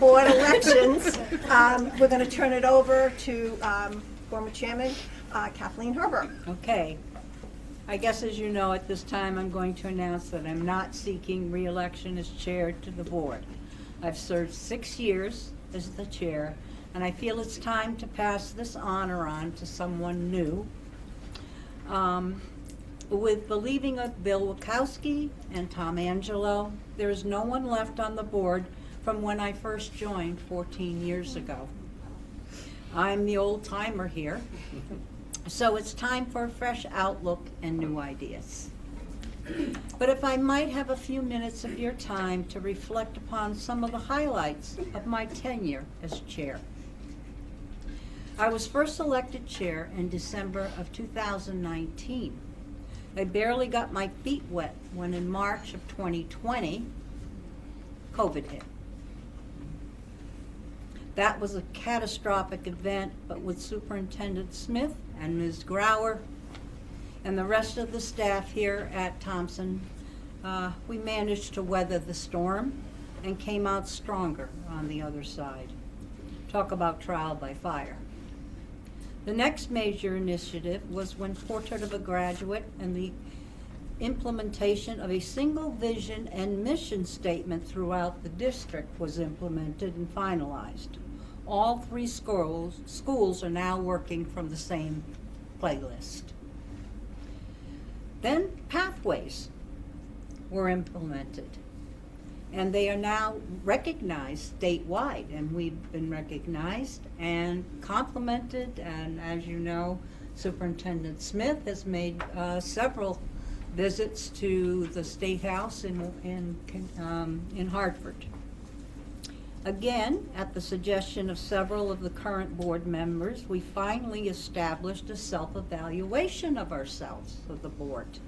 board elections, we're going to turn it over to former chairman Kathleen Herbert. Okay. I guess as you know, at this time, I'm going to announce that I'm not seeking re-election as chair to the board. I've served 6 years as the chair, and I feel it's time to pass this honor on to someone new. With the leaving of Bill Wachowski and Tom Angelo, there is no one left on the board from when I first joined 14 years ago. I'm the old timer here, so it's time for a fresh outlook and new ideas. But if I might have a few minutes of your time to reflect upon some of the highlights of my tenure as chair. I was first elected chair in December of 2019. I barely got my feet wet when in March of 2020, COVID hit. That was a catastrophic event, but with Superintendent Smith and Ms. Grauer and the rest of the staff here at Thompson, we managed to weather the storm and came out stronger on the other side. Talk about trial by fire. The next major initiative was when Portrait of a Graduate and the implementation of a single vision and mission statement throughout the district was implemented and finalized. All 3 schools are now working from the same playlist. Then pathways were implemented, and they are now recognized statewide, and we've been recognized and complimented, and as you know, Superintendent Smith has made several visits to the State House in Hartford. Again, at the suggestion of several of the current board members, we finally established a self-evaluation of ourselves, of the board.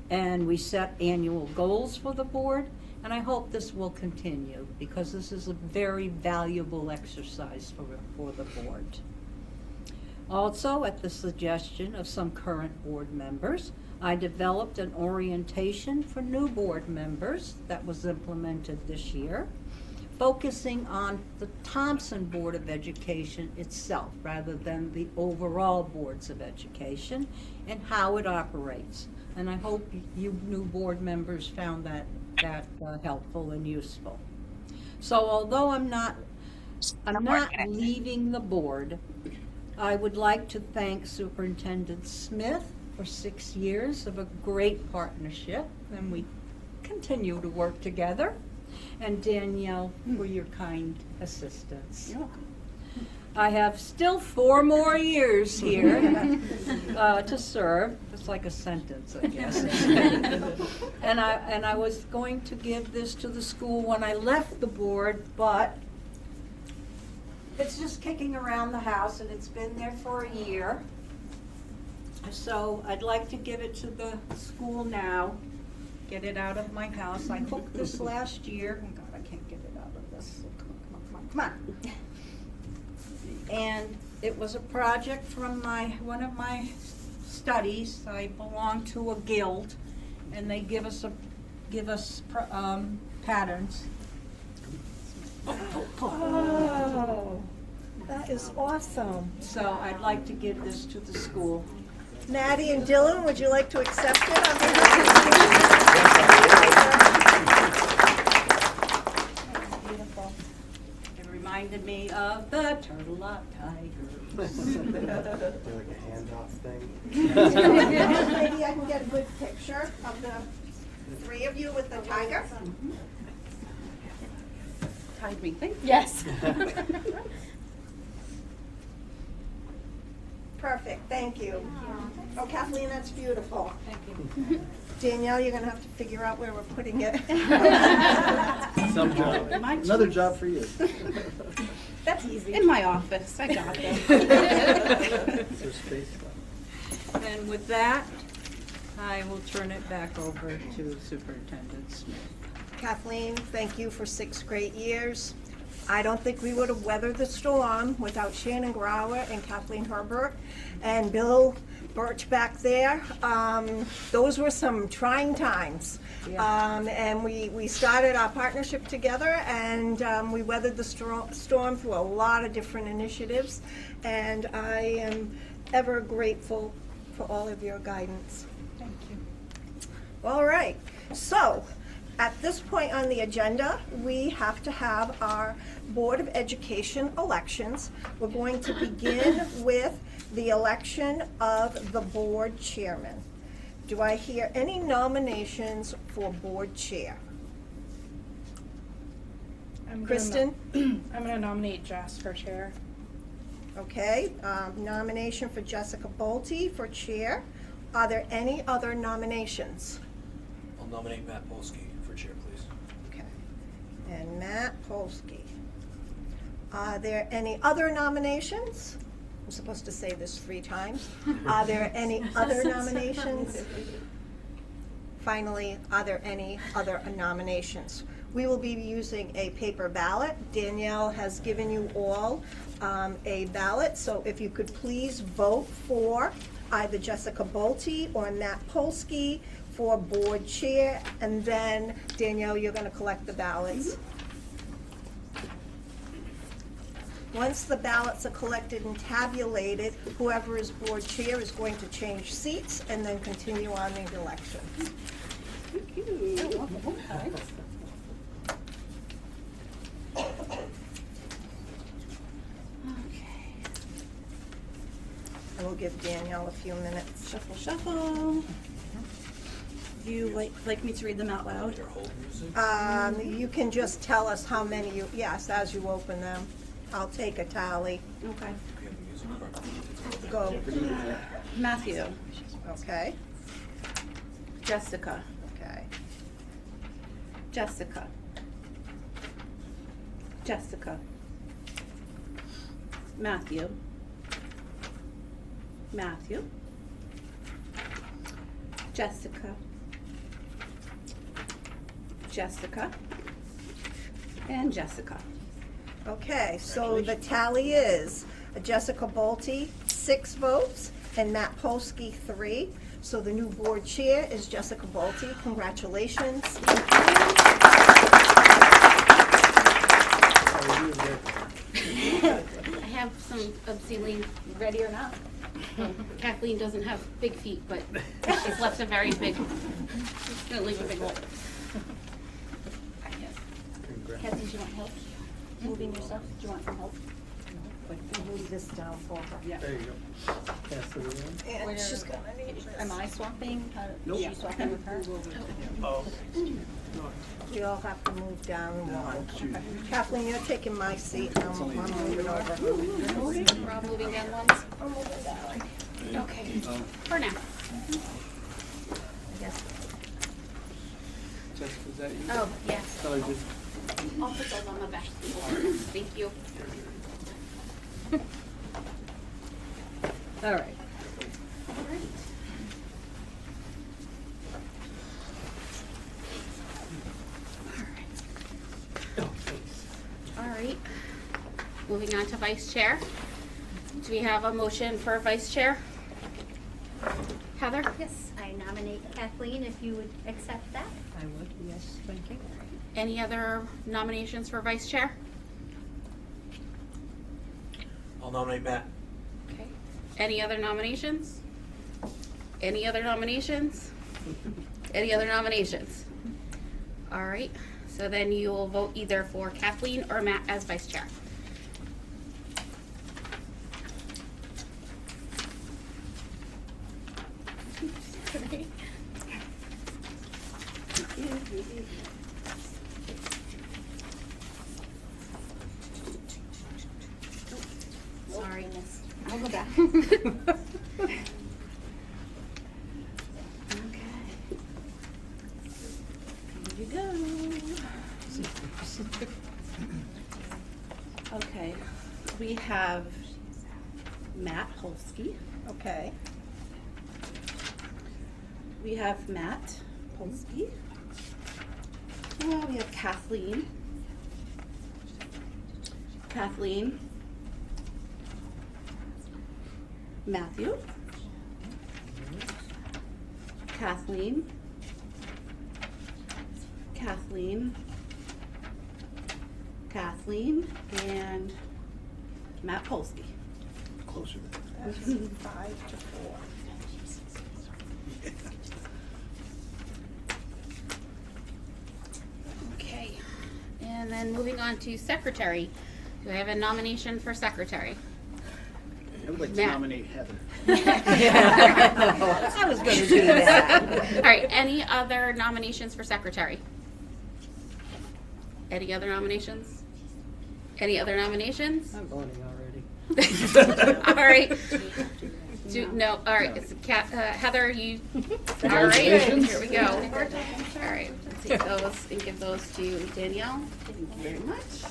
And we set annual goals for the board, and I hope this will continue because this is a very valuable exercise for the board. Also, at the suggestion of some current board members, I developed an orientation for new board members that was implemented this year, focusing on the Thompson Board of Education itself rather than the overall boards of education and how it operates. And I hope you new board members found that helpful and useful. So although I'm not leaving the board, I would like to thank Superintendent Smith for 6 years of a great partnership, and we continue to work together, and Danielle for your kind assistance. You're welcome. I have still 4 more years here to serve. It's like a sentence, I guess. and I was going to give this to the school when I left the board, but it's just kicking around the house, and it's been there for a year. So I'd like to give it to the school now, get it out of my house. I cooked this last year. Oh God, I can't get it out of this. So come on. And it was a project from one of my studies. I belong to a guild, and they give us patterns. Oh, that is awesome. So I'd like to give this to the school. Maddie and Dylan, would you like to accept it on behalf of the Beautiful. It reminded me of the Turtle Lot Tigers. Do like a handoff thing. Maybe I can get a good picture of the 3 of you with the tiger. Tied me, thank you. Yes. Perfect, thank you. Oh, Kathleen, that's beautiful. Thank you. Danielle, you're gonna have to figure out where we're putting it. Some job. Another job for you. That's easy. In my office, I got them. There's space left. And with that, I will turn it back over to Superintendent Smith. Kathleen, thank you for 6 great years. I don't think we would have weathered the storm without Shannon Grauer and Kathleen Herbert and Bill Birch back there. Those were some trying times. And we started our partnership together, and we weathered the storm through a lot of different initiatives. And I am ever grateful for all of your guidance. Thank you. All right, so at this point on the agenda, we have to have our Board of Education elections. We're going to begin with the election of the board chairman. Do I hear any nominations for board chair? Kristen? I'm gonna nominate Jess for chair. Okay, nomination for Jessica Bolte for chair. Are there any other nominations? I'll nominate Matt Polsky for chair, please. Okay, and Matt Polsky. Are there any other nominations? I'm supposed to say this 3 times. Are there any other nominations? Finally, are there any other nominations? We will be using a paper ballot. Danielle has given you all a ballot, so if you could please vote for either Jessica Bolte or Matt Polsky for board chair, and then Danielle, you're gonna collect the ballots. Once the ballots are collected and tabulated, whoever is board chair is going to change seats and then continue on the election. Thank you. Okay. I will give Danielle a few minutes. Shuffle, shuffle. Do you like me to read them out loud? Your hold music. You can just tell us how many you, yes, as you open them. I'll take a tally. Okay. We have the music. Go. Matthew, Okay, Jessica, okay, Jessica, Jessica, Matthew, Matthew, Jessica, Jessica, and Jessica. okay. So the tally is Jessica Bolte, 6 votes, and Matt Polsky, 3. So the new board chair is Jessica Bolte. Congratulations. I have some obscenely ready or not. Kathleen doesn't have big feet, but she's left a very big, she's gonna leave a big hole. Kathy, do you want help moving yourself? Do you want some help? Move this down for her. There you go. Pass it around. And she's gonna need this. Am I swapping? Nope. Is she swapping with her? Oh. We all have to move down one. Kathleen, you're taking my seat. I'm moving over. We're all moving down ones? I'm moving down. Okay, for now. Yes. Jessica, is that you? Oh, yes. Sorry, just. I'll put those on the back. Thank you. All right. All right. Moving on to vice chair. Do we have a motion for vice chair? Heather? Yes, I nominate Kathleen if you would accept that. I would, yes, thank you. Any other nominations for vice chair? I'll nominate Matt. Okay. Any other nominations? Any other nominations? Any other nominations? All right, so then you will vote either for Kathleen or Matt as vice chair. Sorry, miss. I'll go back. Here you go. Okay, we have Matt Polsky. Okay. We have Matt Polsky. We have Kathleen. Kathleen, Matthew, Kathleen, Kathleen, Kathleen, and Matt Polsky. Closer. That's 5-4. Okay, and then moving on to secretary. Do I have a nomination for secretary? I would like to Matt. nominate Heather. I was gonna do that. All right, any other nominations for secretary? Any other nominations? Any other nominations? I'm voting already. All right. No, all right, it's Heather, you, all right, here we go. All right, let's take those and give those to Danielle. Thank you very much.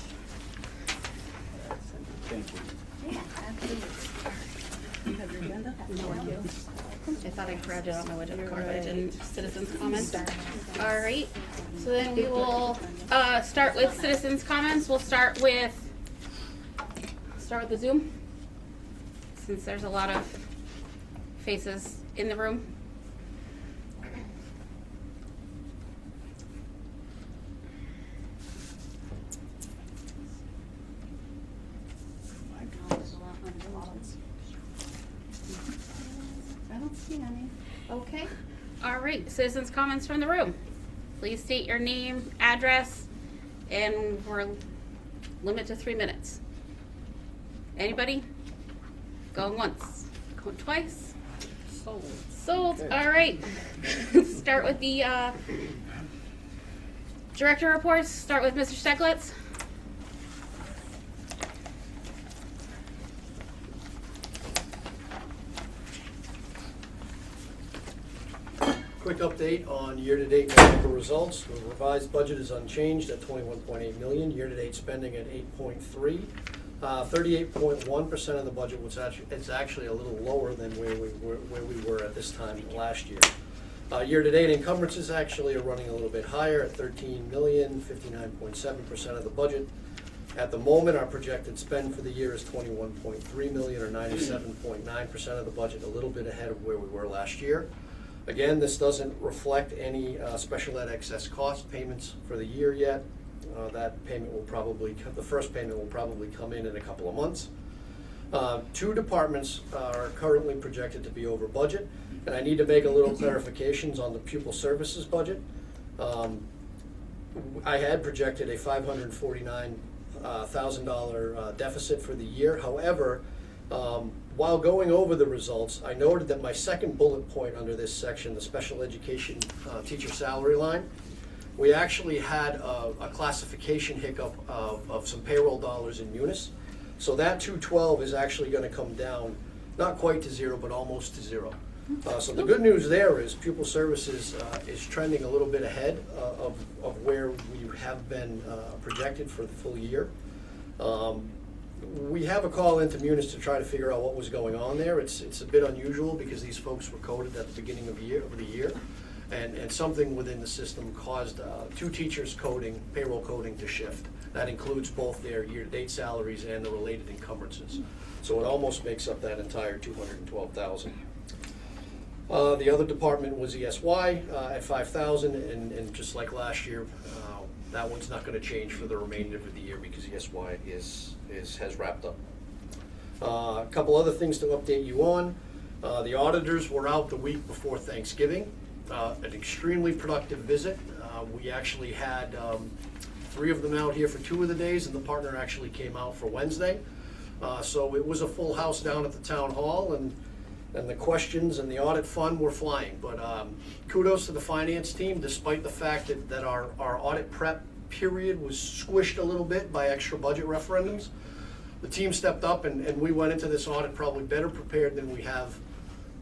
Thank you. You have your agenda? No, I thought I grabbed it on my way to the car, but I didn't. Citizens' comments. All right, so then we will start with citizens' comments. We'll start with the Zoom, since there's a lot of faces in the room. I don't see any. Okay. All right, citizens' comments from the room. Please state your name, address, and we're limited to 3 minutes. Anybody? Going once, going twice. Sold. All right. Start with the director reports. Start with Mr. Steglitz. Quick update on year-to-date November results. The revised budget is unchanged at $21.8 million. Year-to-date spending at 8.3. 38.1% of the budget was actually a little lower than where we were at this time last year. Year-to-date encumbrances actually are running a little bit higher at $13 million, 59.7% of the budget. At the moment, our projected spend for the year is $21.3 million, or 97.9% of the budget, a little bit ahead of where we were last year. Again, this doesn't reflect any special ed excess cost payments for the year yet. That payment will probably, the first payment will probably come in a couple of months. 2 departments are currently projected to be over budget, and I need to make a little clarifications on the pupil services budget. I had projected a $549,000 deficit for the year. However, while going over the results, I noted that my second bullet point under this section, the special education teacher salary line, we actually had a classification hiccup of some payroll dollars in Munis. So that 212 is actually going to come down, not quite to 0, but almost to 0. So the good news there is pupil services is trending a little bit ahead of where we have been projected for the full year. We have a call into Munis to try to figure out what was going on there. It's a bit unusual because these folks were coded at the beginning of the year. And something within the system caused 2 teachers' payroll coding to shift. That includes both their year-to-date salaries and the related encumbrances. So it almost makes up that entire $212,000. The other department was ESY at $5,000, and just like last year, that one's not going to change for the remainder of the year because ESY has wrapped up. A couple other things to update you on. The auditors were out the week before Thanksgiving. An extremely productive visit. We actually had 3 of them out here for 2 of the days, and the partner actually came out for Wednesday. So it was a full house down at the town hall, and the questions and the audit fund were flying. But kudos to the finance team, despite the fact that our audit prep period was squished a little bit by extra budget referendums. The team stepped up, and we went into this audit probably better prepared than we have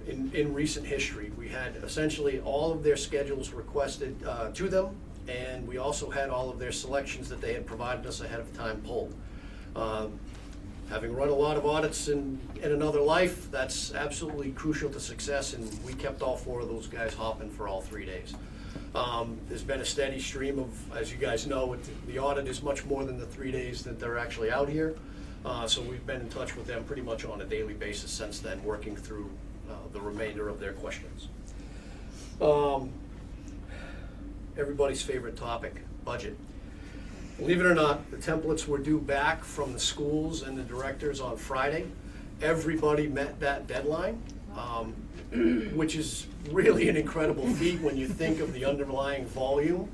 in recent history. We had essentially all of their schedules requested to them, and we also had all of their selections that they had provided us ahead of time pulled. Having run a lot of audits in another life, that's absolutely crucial to success, and we kept all 4 of those guys hopping for all 3 days. There's been a steady stream of, as you guys know, the audit is much more than the 3 days that they're actually out here. So we've been in touch with them pretty much on a daily basis since then, working through the remainder of their questions. Everybody's favorite topic, budget. Believe it or not, the templates were due back from the schools and the directors on Friday. Everybody met that deadline, which is really an incredible feat when you think of the underlying volume.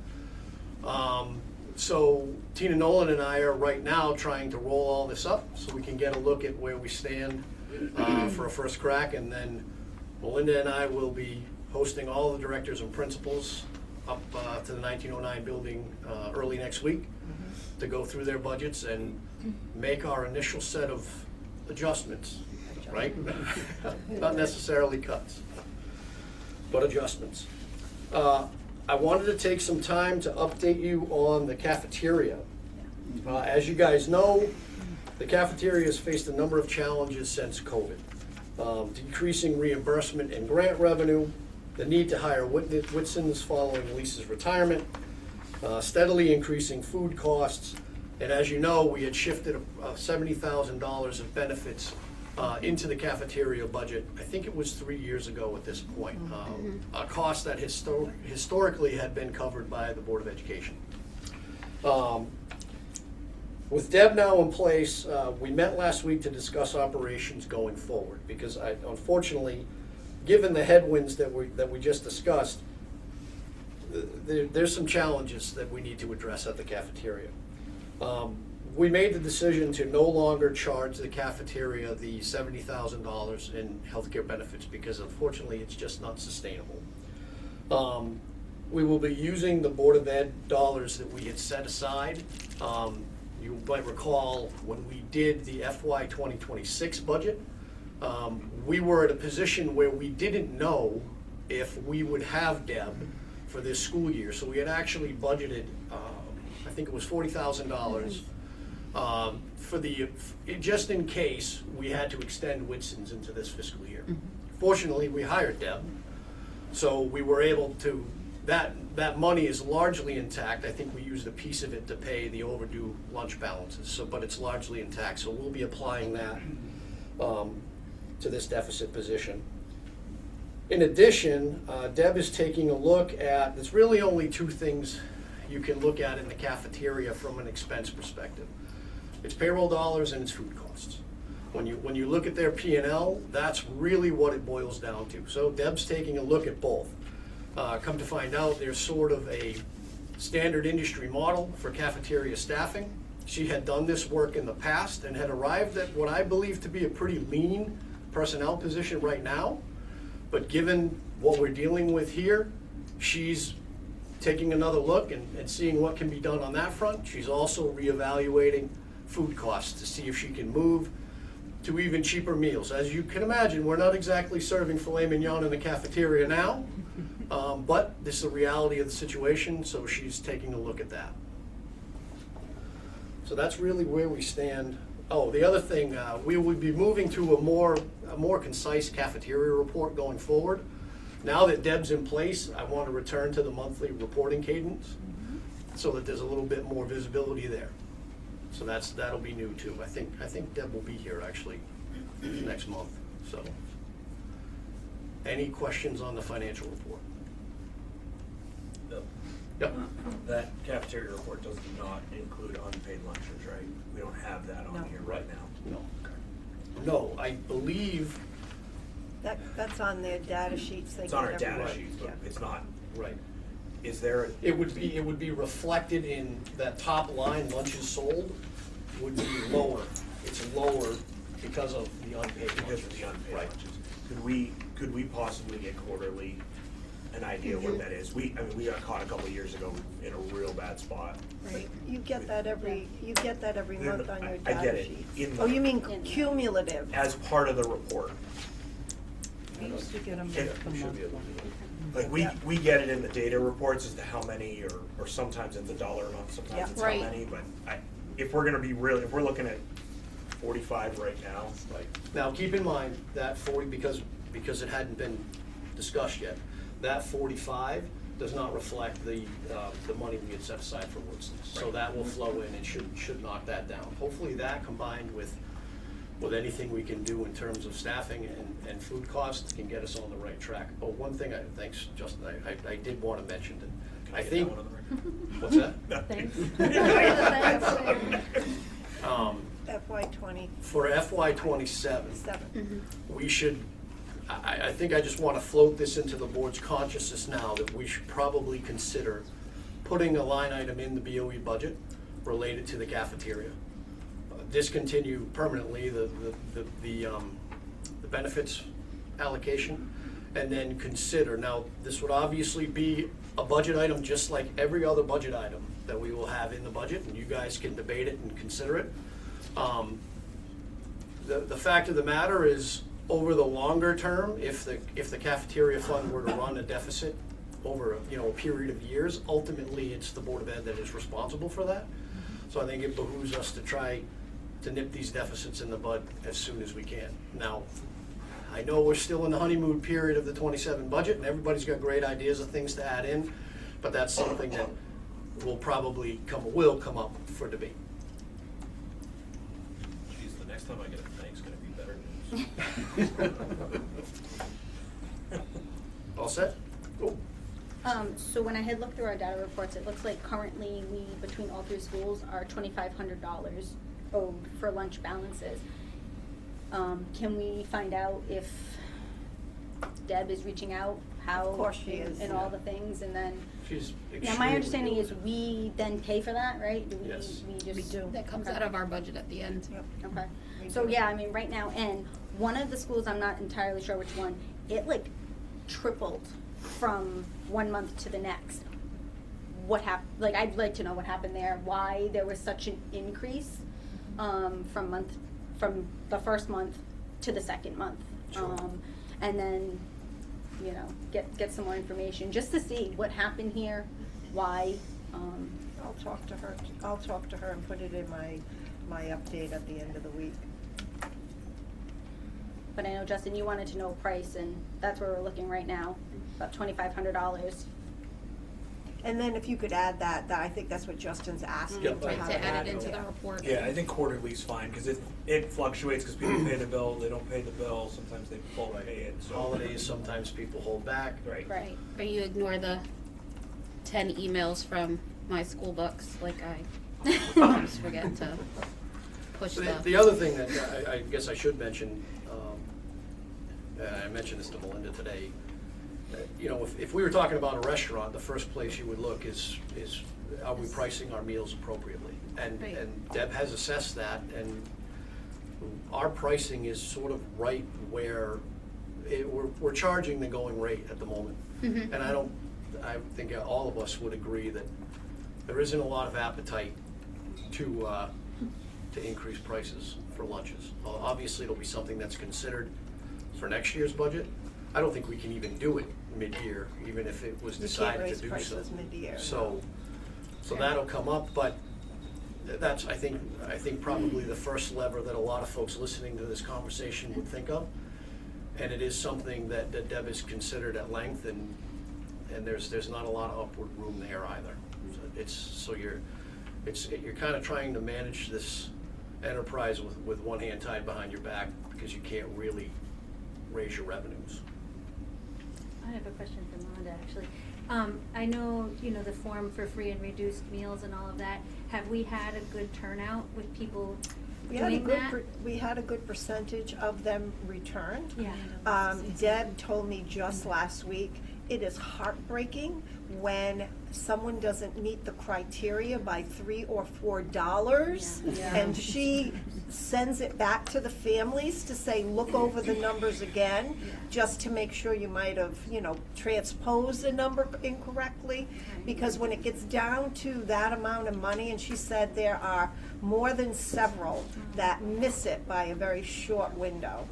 So Tina Nolan and I are right now trying to roll all this up so we can get a look at where we stand for a first crack, and then Melinda and I will be hosting all the directors and principals up to the 1909 building early next week to go through their budgets and make our initial set of adjustments, right? Not necessarily cuts, but adjustments. I wanted to take some time to update you on the cafeteria. As you guys know, the cafeteria has faced a number of challenges since COVID. Decreasing reimbursement and grant revenue, the need to hire Whitsons following Lisa's retirement, steadily increasing food costs, and as you know, we had shifted $70,000 of benefits into the cafeteria budget. I think it was 3 years ago at this point. A cost that historically had been covered by the Board of Education. With Deb now in place, we met last week to discuss operations going forward, because unfortunately, given the headwinds that we just discussed, there's some challenges that we need to address at the cafeteria. We made the decision to no longer charge the cafeteria the $70,000 in healthcare benefits because unfortunately it's just not sustainable. We will be using the Board of Ed dollars that we had set aside. You might recall when we did the FY 2026 budget, we were at a position where we didn't know if we would have Deb for this school year. So we had actually budgeted, I think it was $40,000 just in case we had to extend Whitson's into this fiscal year. Fortunately, we hired Deb, so we were able to, that money is largely intact. I think we used a piece of it to pay the overdue lunch balances, but it's largely intact. So we'll be applying that to this deficit position. In addition, Deb is taking a look at, there's really only two things you can look at in the cafeteria from an expense perspective. It's payroll dollars and it's food costs. When you look at their P&L, that's really what it boils down to. So Deb's taking a look at both. Come to find out, there's sort of a standard industry model for cafeteria staffing. She had done this work in the past and had arrived at what I believe to be a pretty lean personnel position right now. But given what we're dealing with here, she's taking another look and seeing what can be done on that front. She's also reevaluating food costs to see if she can move to even cheaper meals. As you can imagine, we're not exactly serving filet mignon in the cafeteria now, but this is the reality of the situation, so she's taking a look at that. So that's really where we stand. Oh, the other thing, we would be moving to a more concise cafeteria report going forward. Now that Deb's in place, I want to return to the monthly reporting cadence so that there's a little bit more visibility there. So that'll be new too. I think Deb will be here actually next month. So, any questions on the financial report? No. Yep. That cafeteria report does not include unpaid lunches, right? We don't have that on here right now. No, I believe. That's on their data sheets. It's on our data sheets, but it's not. Right. Is there? It would be reflected in that top line. Lunches sold would be lower. It's lower because of the unpaid. Because of the unpaid right. lunches. Could we possibly get quarterly an idea what that is? I mean, we got caught a couple of years ago in a real bad spot. Right. You get that every month on your I get data it. sheets. Oh, you mean cumulative? As part of the report. We used to get them It the should month be able one. to do it. Like we get it in the data reports as to how many, or sometimes it's a dollar amount, sometimes it's Right. how many. But if we're gonna be real, if we're looking at 45 right now, Right. Now, keep in mind that 40, because it hadn't been discussed yet, that 45 does not reflect the money we had set aside for Woodstock. So that will flow in and should knock that down. Hopefully that combined with anything we can do in terms of staffing and food costs can get us on the right track. But one thing, thanks Justin, I did want to mention that I think, what's that? Thanks. FY20. For FY '27, 7. we should, I think I just want to float this into the board's consciousness now that we should probably consider putting a line item in the BOE budget related to the cafeteria. Discontinue permanently the benefits allocation, and then consider, now this would obviously be a budget item just like every other budget item that we will have in the budget, and you guys can debate it and consider it. The fact of the matter is, over the longer term, if the cafeteria fund were to run a deficit over a period of years, ultimately it's the Board of Ed that is responsible for that. So I think it behooves us to try to nip these deficits in the bud as soon as we can. Now, I know we're still in the honeymoon period of the '27 budget, and everybody's got great ideas of things to add in, but that's something that will come up for debate. Geez, the next time I get a thank's gonna be better news. All set? Cool. So when I had looked through our data reports, it looks like currently we, between all three schools, are $2,500 owed for lunch balances. Can we find out if Deb is reaching out, how? Of course she is. And all the things, and then, She's yeah, my extremely understanding is diligent. we then pay for that, right? Do we, Yes. we just? We do. That comes Okay. out of our budget at the end. Yep. Okay, We so do. yeah, I mean, right now, and one of the schools, I'm not entirely sure which one, it like tripled from 1 month to the next. What happened, like, I'd like to know what happened there, why there was such an increase, from the first month to the second month. Sure. And then, get some more information, just to see what happened here, why, I'll talk to her and put it in my update at the end of the week. but I know, Justin, you wanted to know price, and that's where we're looking right now, about $2,500. And then if you could add that, I think that's what Justin's asking. Yep. to Right, have to it add it added. into the report. Yeah, I think quarterly's fine, because it fluctuates, because people pay the bill, they don't pay the bill, sometimes they bulk pay it, so. Holidays, sometimes people hold back. Right. Right. Or you ignore the 10 emails from my school books, like I always forget to push stuff. The other thing that I guess I should mention, I mentioned this to Melinda today, if we were talking about a restaurant, the first place you would look is are we pricing our meals appropriately? And Right. and Deb has assessed that, and our pricing is sort of right where we're charging the going rate at the moment. Mhm. And I think all of us would agree that there isn't a lot of appetite to increase prices for lunches. Obviously, it'll be something that's considered for next year's budget. I don't think we can even do it mid-year, even if it was You can't decided raise to do so. prices mid-year. So that'll come up, but that's, I think probably the first lever that a lot of folks listening to this conversation would think of. And it is something that Deb has considered at length, and there's not a lot of upward room there either. So you're kind of trying to manage this enterprise with one hand tied behind your back, because you can't really raise your revenues. I have a question for Melinda, actually. I know, the form for free and reduced meals and all of that. Have we had a good turnout with people doing that? We had a good percentage of them return. Yeah. Deb told me just last week, it is heartbreaking when someone doesn't meet the criteria by $3 or $4, Yeah. and she sends it back to the families to say, look over the numbers again, just to make sure you might have, transposed a number incorrectly, because when it gets down to that amount of money, and she said there are more than several that miss it by a very short window.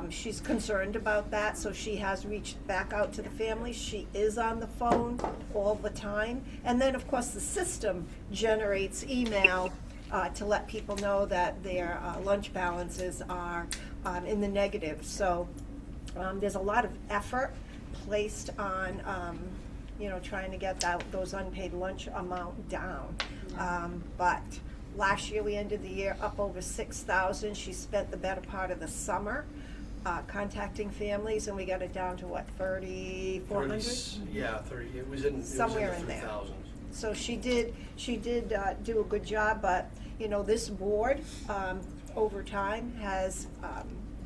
She's concerned about that, so she has reached back out to the family. She is on the phone all the time. And then, of course, the system generates email to let people know that their lunch balances are in the negative. So there's a lot of effort placed on, trying to get those unpaid lunch amount down. But last year, we ended the year up over 6,000. She spent the better part of the summer contacting families, and we got it down to what, 3,400? Yeah, 30, it was in Somewhere the in there. 3,000s. So she did do a good job, but, this board, over time, has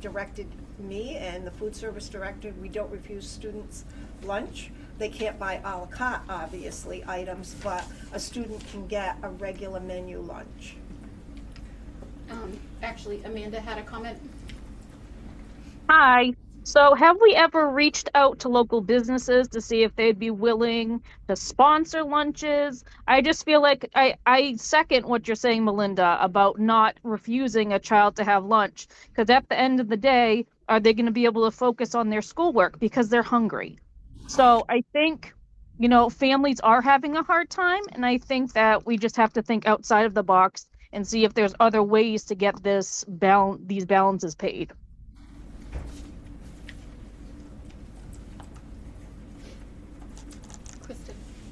directed me and the food service director, we don't refuse students lunch. They can't buy a la carte, obviously, items, but a student can get a regular menu lunch. Actually, Amanda had a comment. Hi. So have we ever reached out to local businesses to see if they'd be willing to sponsor lunches? I just feel like I second what you're saying, Melinda, about not refusing a child to have lunch. Because at the end of the day, are they going to be able to focus on their schoolwork because they're hungry? So I think, families are having a hard time. And I think that we just have to think outside of the box and see if there's other ways to get these balances paid.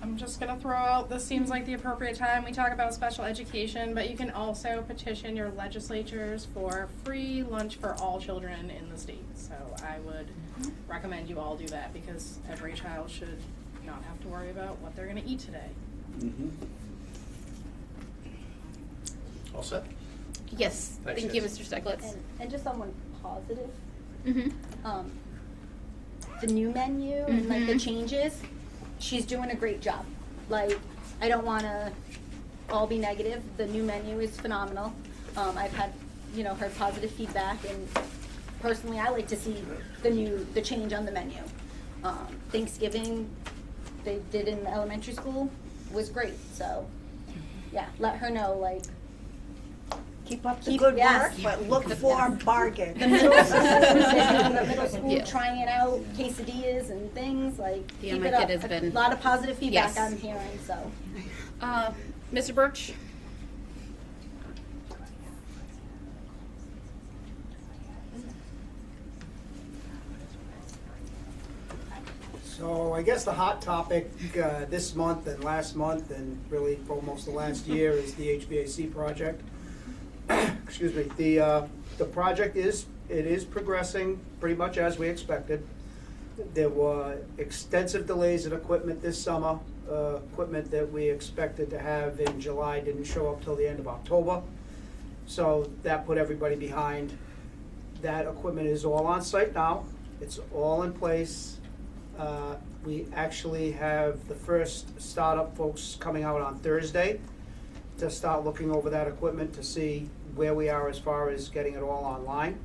I'm just gonna throw out, this seems like the appropriate time we talk about special education, but you can also petition your legislatures for free lunch for all children in the state. So I would recommend you all do that, because every child should not have to worry about what they're gonna eat today. All set? Yes, Thanks, thank you, guys. Mr. Stieglitz. And just on one positive, Mm-hmm. the new menu and like the changes, she's doing a great job. Like, I don't want to all be negative. The new menu is phenomenal. I've had, heard positive feedback, and personally, I like to see the change on the menu. Thanksgiving, they did in the elementary school, was great. So, yeah, let her know, like, Keep up the good yes. work, but look for bargain. the middle school, the middle school Yeah. trying out quesadillas and things, like, Yeah, keep my it up. kid has been- A lot of positive feedback Yes. I'm hearing, so. Mr. Birch? So I guess the hot topic this month and last month and really for almost the last year is the HVAC project. Excuse me. The project is progressing pretty much as we expected. There were extensive delays in equipment this summer. Equipment that we expected to have in July didn't show up till the end of October. So that put everybody behind. That equipment is all on site now. It's all in place. We actually have the first startup folks coming out on Thursday to start looking over that equipment to see where we are as far as getting it all online.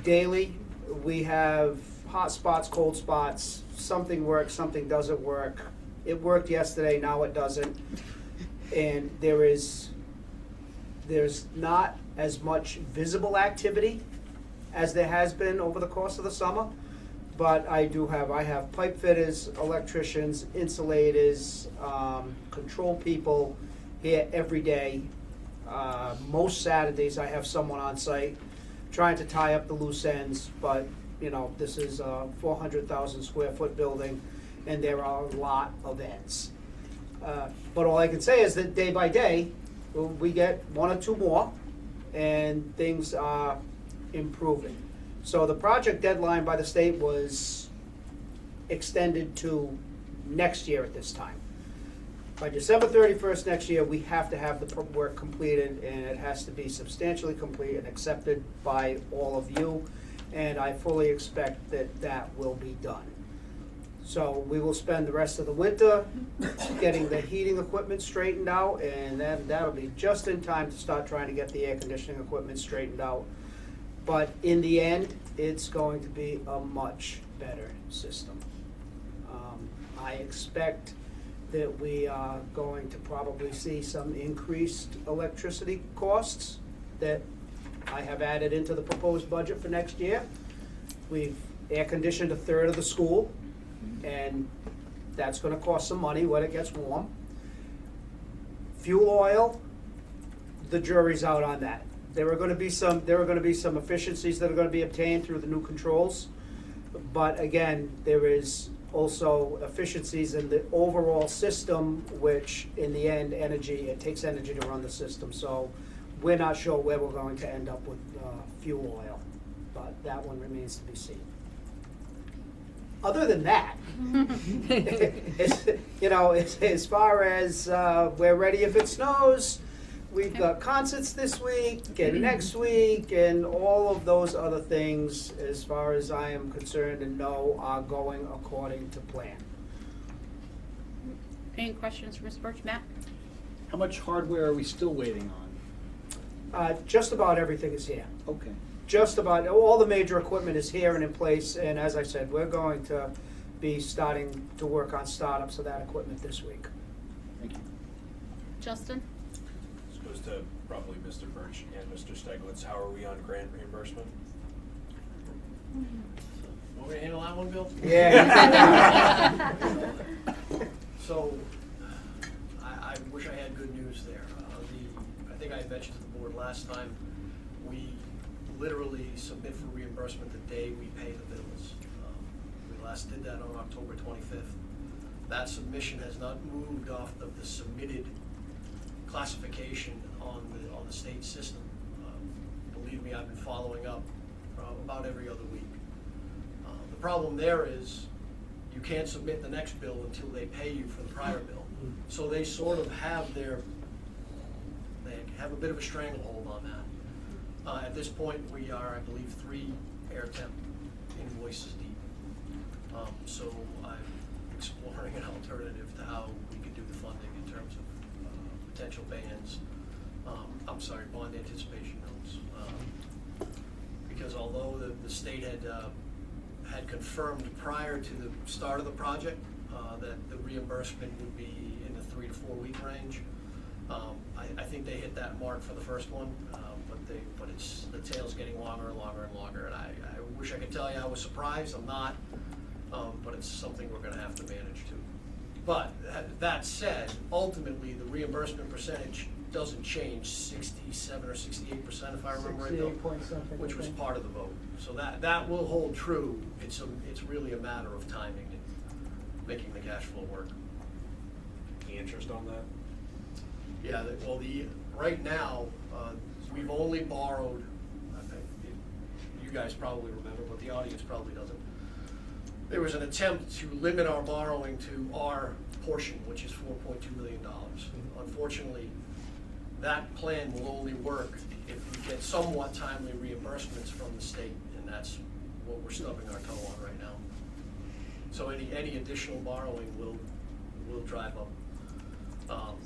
Daily, we have hot spots, cold spots, something works, something doesn't work. It worked yesterday, now it doesn't. And there's not as much visible activity as there has been over the course of the summer. But I have pipe fitters, electricians, insulators, control people here every day. Most Saturdays I have someone on site trying to tie up the loose ends, but this is a 400,000 square foot building and there are a lot of ends. But all I can say is that day by day, we get one or two more and things are improving. So the project deadline by the state was extended to next year at this time. By December 31st next year, we have to have the work completed, and it has to be substantially complete and accepted by all of you, and I fully expect that that will be done. So we will spend the rest of the winter getting the heating equipment straightened out, and then that'll be just in time to start trying to get the air conditioning equipment straightened out. But in the end, it's going to be a much better system. I expect that we are going to probably see some increased electricity costs that I have added into the proposed budget for next year. We've air conditioned a third of the school, and that's going to cost some money when it gets warm. Fuel oil, the jury's out on that. There are going to be some efficiencies that are going to be obtained through the new controls. But again, there is also efficiencies in the overall system, which in the end, it takes energy to run the system. So we're not sure where we're going to end up with fuel oil, but that one remains to be seen. Other than that, as far as we're ready if it snows, we've got concerts this week and next week, and all of those other things, as far as I am concerned and know, are going according to plan. Any questions for Mr. Birch? Matt? How much hardware are we still waiting on? Just about everything is here. Okay. Just about all the major equipment is here and in place, and as I said, we're going to be starting to work on startups of that equipment this week. Thank you. Justin? This goes to probably Mr. Birch and Mr. Steglitz. How are we on grant reimbursement? Want me to handle that one, Bill? Yeah. So, I wish I had good news there. I think I mentioned to the board last time, we literally submit for reimbursement the day we pay the bills. We last did that on October 25th. That submission has not moved off of the submitted classification on the state system. Believe me, I've been following up about every other week. The problem there is you can't submit the next bill until they pay you for the prior bill. So they sort of have they have a bit of a stranglehold on that. At this point, we are, I believe, 3 air temp invoices deep. So I'm exploring an alternative to how we could do the funding in terms of potential bans. Bond anticipation notes. Because although the state had confirmed prior to the start of the project that the reimbursement would be in the 3 to 4 week range, I think they hit that mark for the first one, but it's the tail's getting longer and longer and longer, and I wish I could tell you I was surprised. I'm not, but it's something we're going to have to manage too. But that said, ultimately the reimbursement percentage doesn't change, 67 or 68% if I remember right, which was part of the vote. So that will hold true. It's really a matter of timing and making the cash flow work. Any interest on that? Yeah, right now, we've only borrowed, I think, you guys probably remember, but the audience probably doesn't. There was an attempt to limit our borrowing to our portion, which is $4.2 million. Unfortunately, that plan will only work if we get somewhat timely reimbursements from the state, and that's what we're stubbing our toe on right now. So any additional borrowing will drive up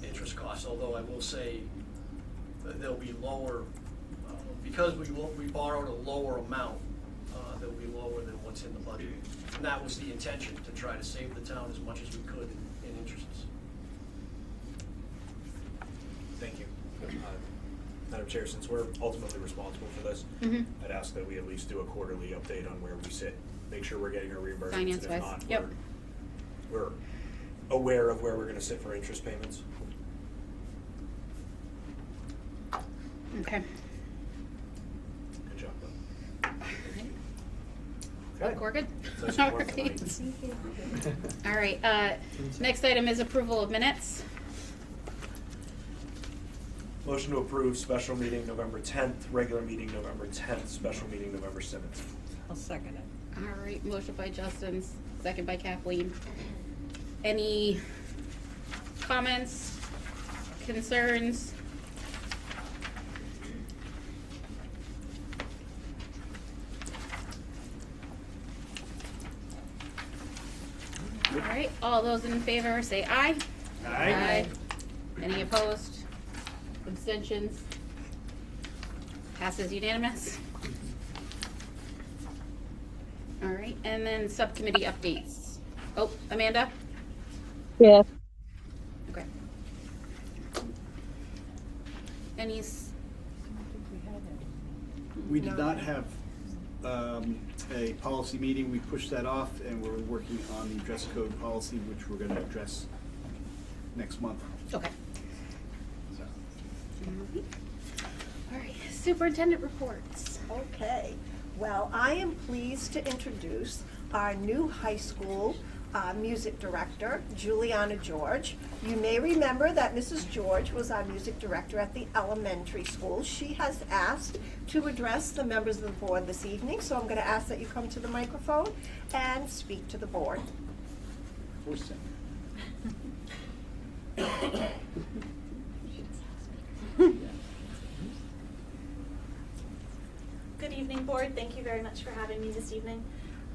interest costs, although I will say they'll be lower because we borrowed a lower amount. They'll be lower than what's in the budget, and that was the intention, to try to save the town as much as we could in interests. Thank you. Madam Chair, since we're ultimately responsible for this, I'd ask that we at least do a quarterly update on where we sit. Make sure we're getting our reimbursements, and if Finance-wise, not, yep. we're aware of where we're going to sit for interest payments. Okay. Good job, Okay. We're good? That's All important right. tonight. All right, next item is approval of minutes. Motion to approve special meeting November 10th, regular meeting November 10th, special meeting November 17th. I'll second it. All right, motion by Justin, second by Kathleen. Any comments, concerns? All right, all those in favor say aye. Aye. Any opposed? Abstentions? Passes unanimous. All right, and then subcommittee updates. Oh, Amanda? Yeah. Okay. Any, We did not have a policy meeting. We pushed that off, and we're working on the dress code policy, which we're going to address next month. okay. So. All right, superintendent reports. Okay, well, I am pleased to introduce our new high school music director, Juliana George. You may remember that Mrs. George was our music director at the elementary school. She has asked to address the members of the board this evening, so I'm going to ask that you come to the microphone and speak to the board. Good evening, board. Thank you very much for having me this evening.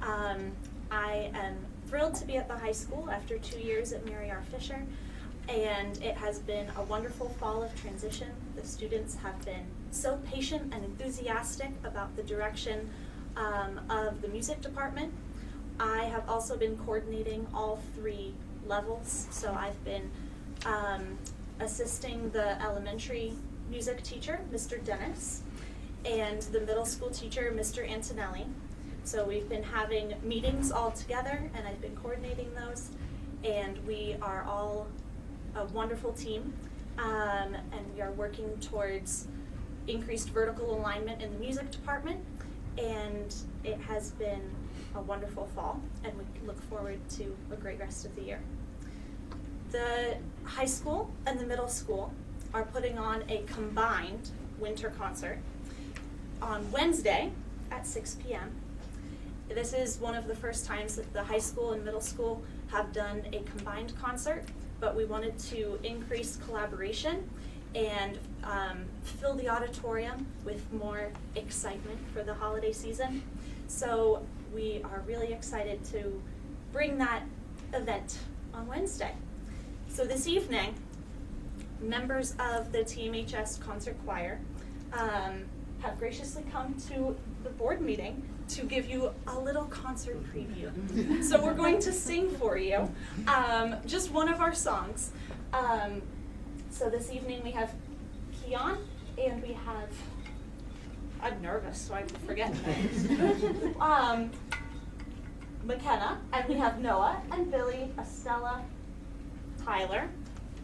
I am thrilled to be at the high school after 2 years at Mary R. Fisher, and it has been a wonderful fall of transition. The students have been so patient and enthusiastic about the direction of the music department. I have also been coordinating all 3 levels, so I've been assisting the elementary music teacher, Mr. Dennis, and the middle school teacher, Mr. Antonelli. So we've been having meetings all together, and I've been coordinating those, and we are all a wonderful team, and we are working towards increased vertical alignment in the music department, and it has been a wonderful fall, and we look forward to a great rest of the year. The high school and the middle school are putting on a combined winter concert on Wednesday at 6 p.m. This is one of the first times that the high school and middle school have done a combined concert, but we wanted to increase collaboration and fill the auditorium with more excitement for the holiday season. So we are really excited to bring that event on Wednesday. So this evening, members of the TMHS Concert Choir have graciously come to the board meeting to give you a little concert preview. So we're going to sing for you just one of our songs. So this evening we have Keon, and we have, I'm nervous so I forget names, McKenna, and we have Noah and Billy, Estella, Tyler,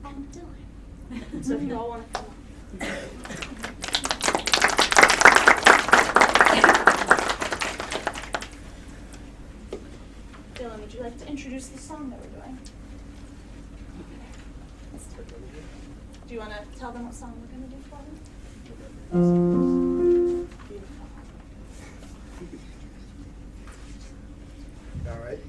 and Dylan. So if you all want to come up. Dylan, would you like to introduce the song that we're doing? Do you want to tell them what song we're going to do for them? Beautiful. All right.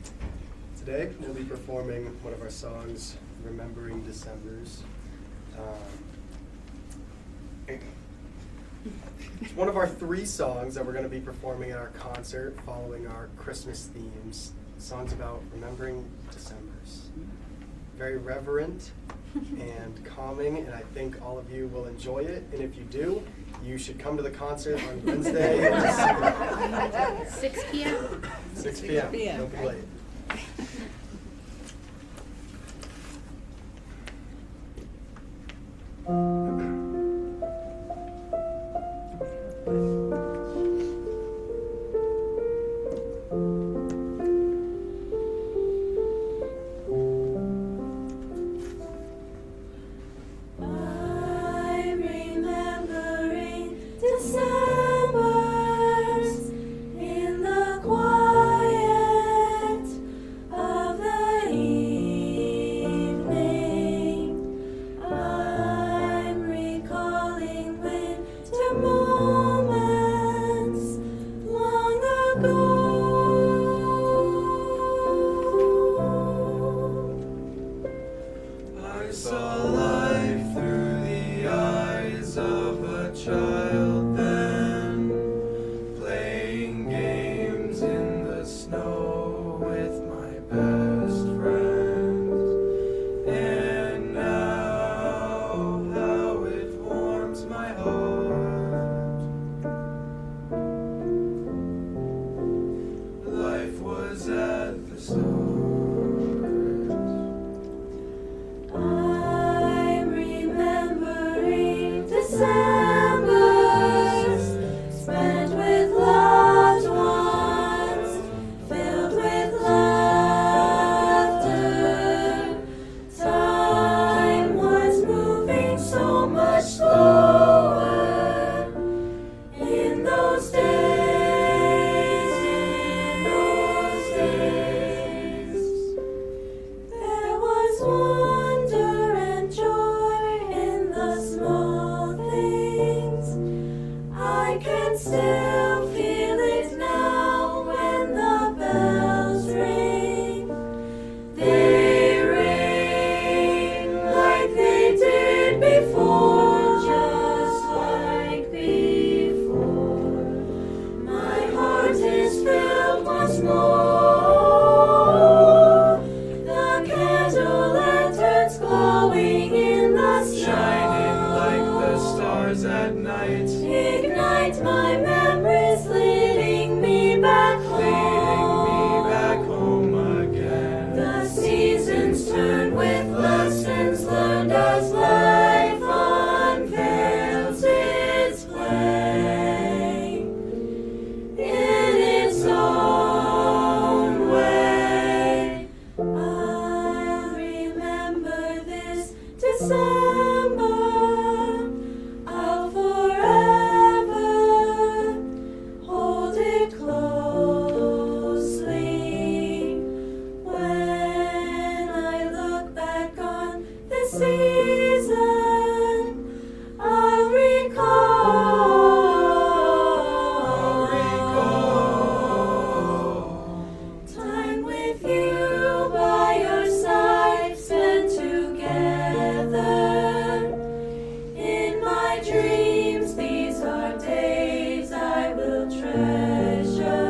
Today we'll be performing one of our songs, Remembering Decembers. It's one of our 3 songs that we're going to be performing at our concert following our Christmas themes. Songs about remembering Decembers. Very reverent and calming, and I think all of you will enjoy it. And if you do, you should come to the concert on Wednesday. 6 p.m. 6 p.m. Don't be late. I'm remembering December. still feel it now when the bells ring. They ring like they did before, just like before. My heart is filled once more. The candle lanterns glowing in the snow, shining like the stars at night. Ignite my memories, leading me back home again. The seasons turn with lessons learned as life unveils its play in its own way. I'll remember this December. I'll forever hold it closely. When I look back on this season, I'll recall time with you by your side, spent together. In my dreams, these are days I will treasure.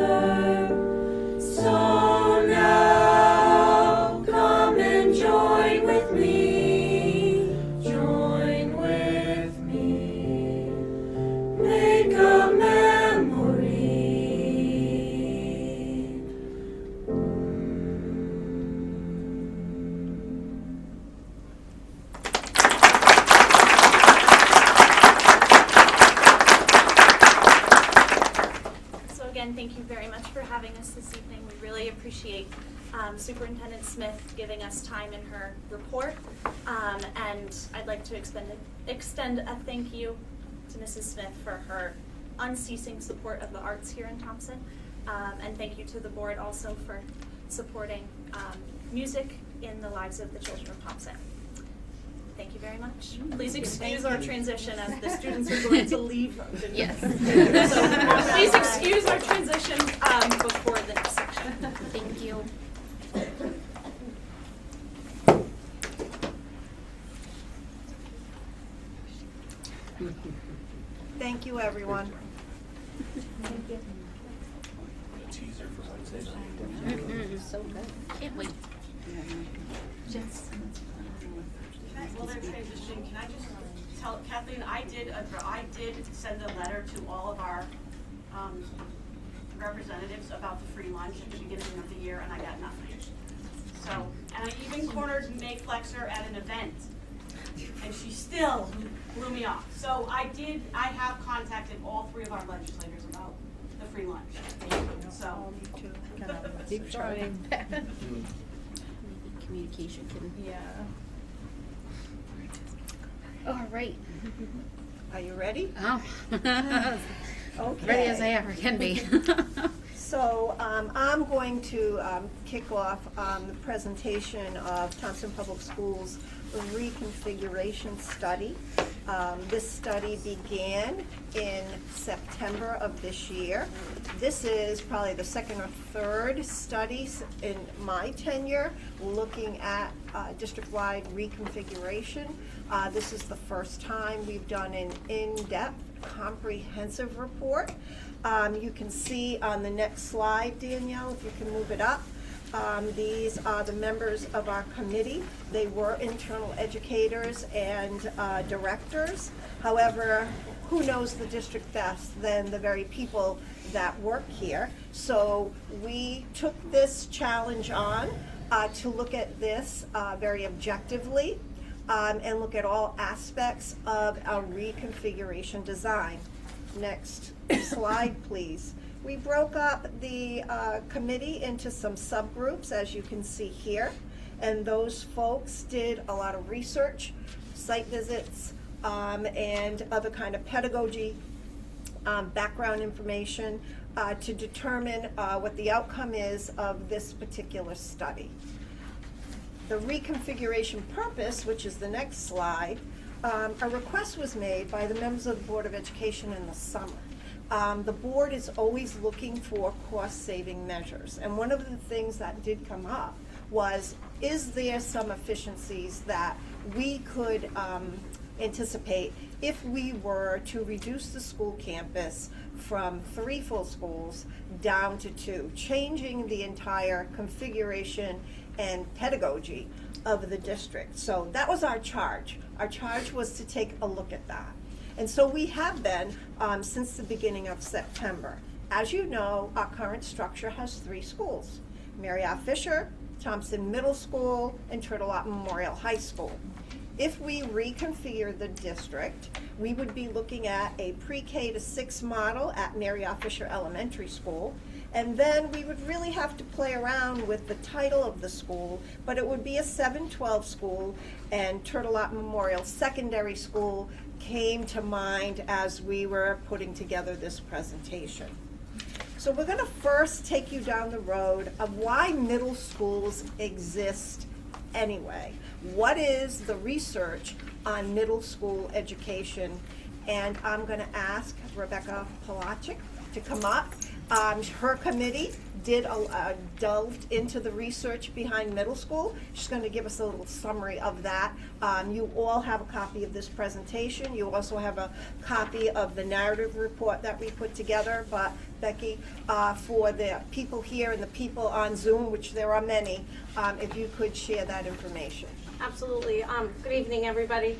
So now, come and join with me. Join with me. Make a memory. So again, thank you very much for having us this evening. We really appreciate Superintendent Smith giving us time in her report. And I'd like to extend a thank you to Mrs. Smith for her unceasing support of the arts here in Thompson. And thank you to the board also for supporting music in the lives of the children of Thompson. Thank you very much. Please excuse our transition as the students are going to leave. Yes. So please excuse our transition before the next section. Thank you. Thank you, everyone. Teaser for Wednesday night. So good. Can't wait. While they're transitioning, can I just tell Kathleen, I did send a letter to all of our representatives about the free lunch at the beginning of the year, and I got nothing. So, and I even cornered May Flexer at an event, and she still blew me off. So I have contacted all 3 of our legislators about the free lunch. So. Keep trying. Maybe communication can. Yeah. All right. Are you ready? Oh. Okay. Ready as I ever can be. So I'm going to kick off the presentation of Thompson Public Schools reconfiguration study. This study began in September of this year. This is probably the second or third study in my tenure looking at district-wide reconfiguration. This is the first time we've done an in-depth comprehensive report. You can see on the next slide, Danielle, if you can move it up. These are the members of our committee. They were internal educators and directors. However, who knows the district best than the very people that work here? So we took this challenge on to look at this very objectively and look at all aspects of our reconfiguration design. Next slide, please. We broke up the committee into some subgroups, as you can see here, and those folks did a lot of research, site visits, and other kind of pedagogy, background information to determine what the outcome is of this particular study. The reconfiguration purpose, which is the next slide, a request was made by the members of the Board of Education in the summer. the board is always looking for cost-saving measures. And one of the things that did come up was, is there some efficiencies that we could anticipate if we were to reduce the school campus from 3 full schools down to 2, changing the entire configuration and pedagogy of the district. So that was our charge. Our charge was to take a look at that. And so we have been since the beginning of September. As you know, our current structure has 3 schools: Mary R. Fisher, Thompson Middle School, and Turtle Rock Memorial High School. If we reconfigure the district, we would be looking at a pre-K to 6 model at Mary R. Fisher Elementary School. And then we would really have to play around with the title of the school, but it would be a 7-12 school, and Turtle Rock Memorial Secondary School came to mind as we were putting together this presentation. So we're gonna first take you down the road of why middle schools exist anyway. What is the research on middle school education? And I'm gonna ask Rebecca Polachik to come up. Her committee did delved into the research behind middle school. She's going to give us a little summary of that. You all have a copy of this presentation. You also have a copy of the narrative report that we put together. But Becky, for the people here and the people on Zoom, which there are many, if you could share that information. Absolutely. Good evening, everybody.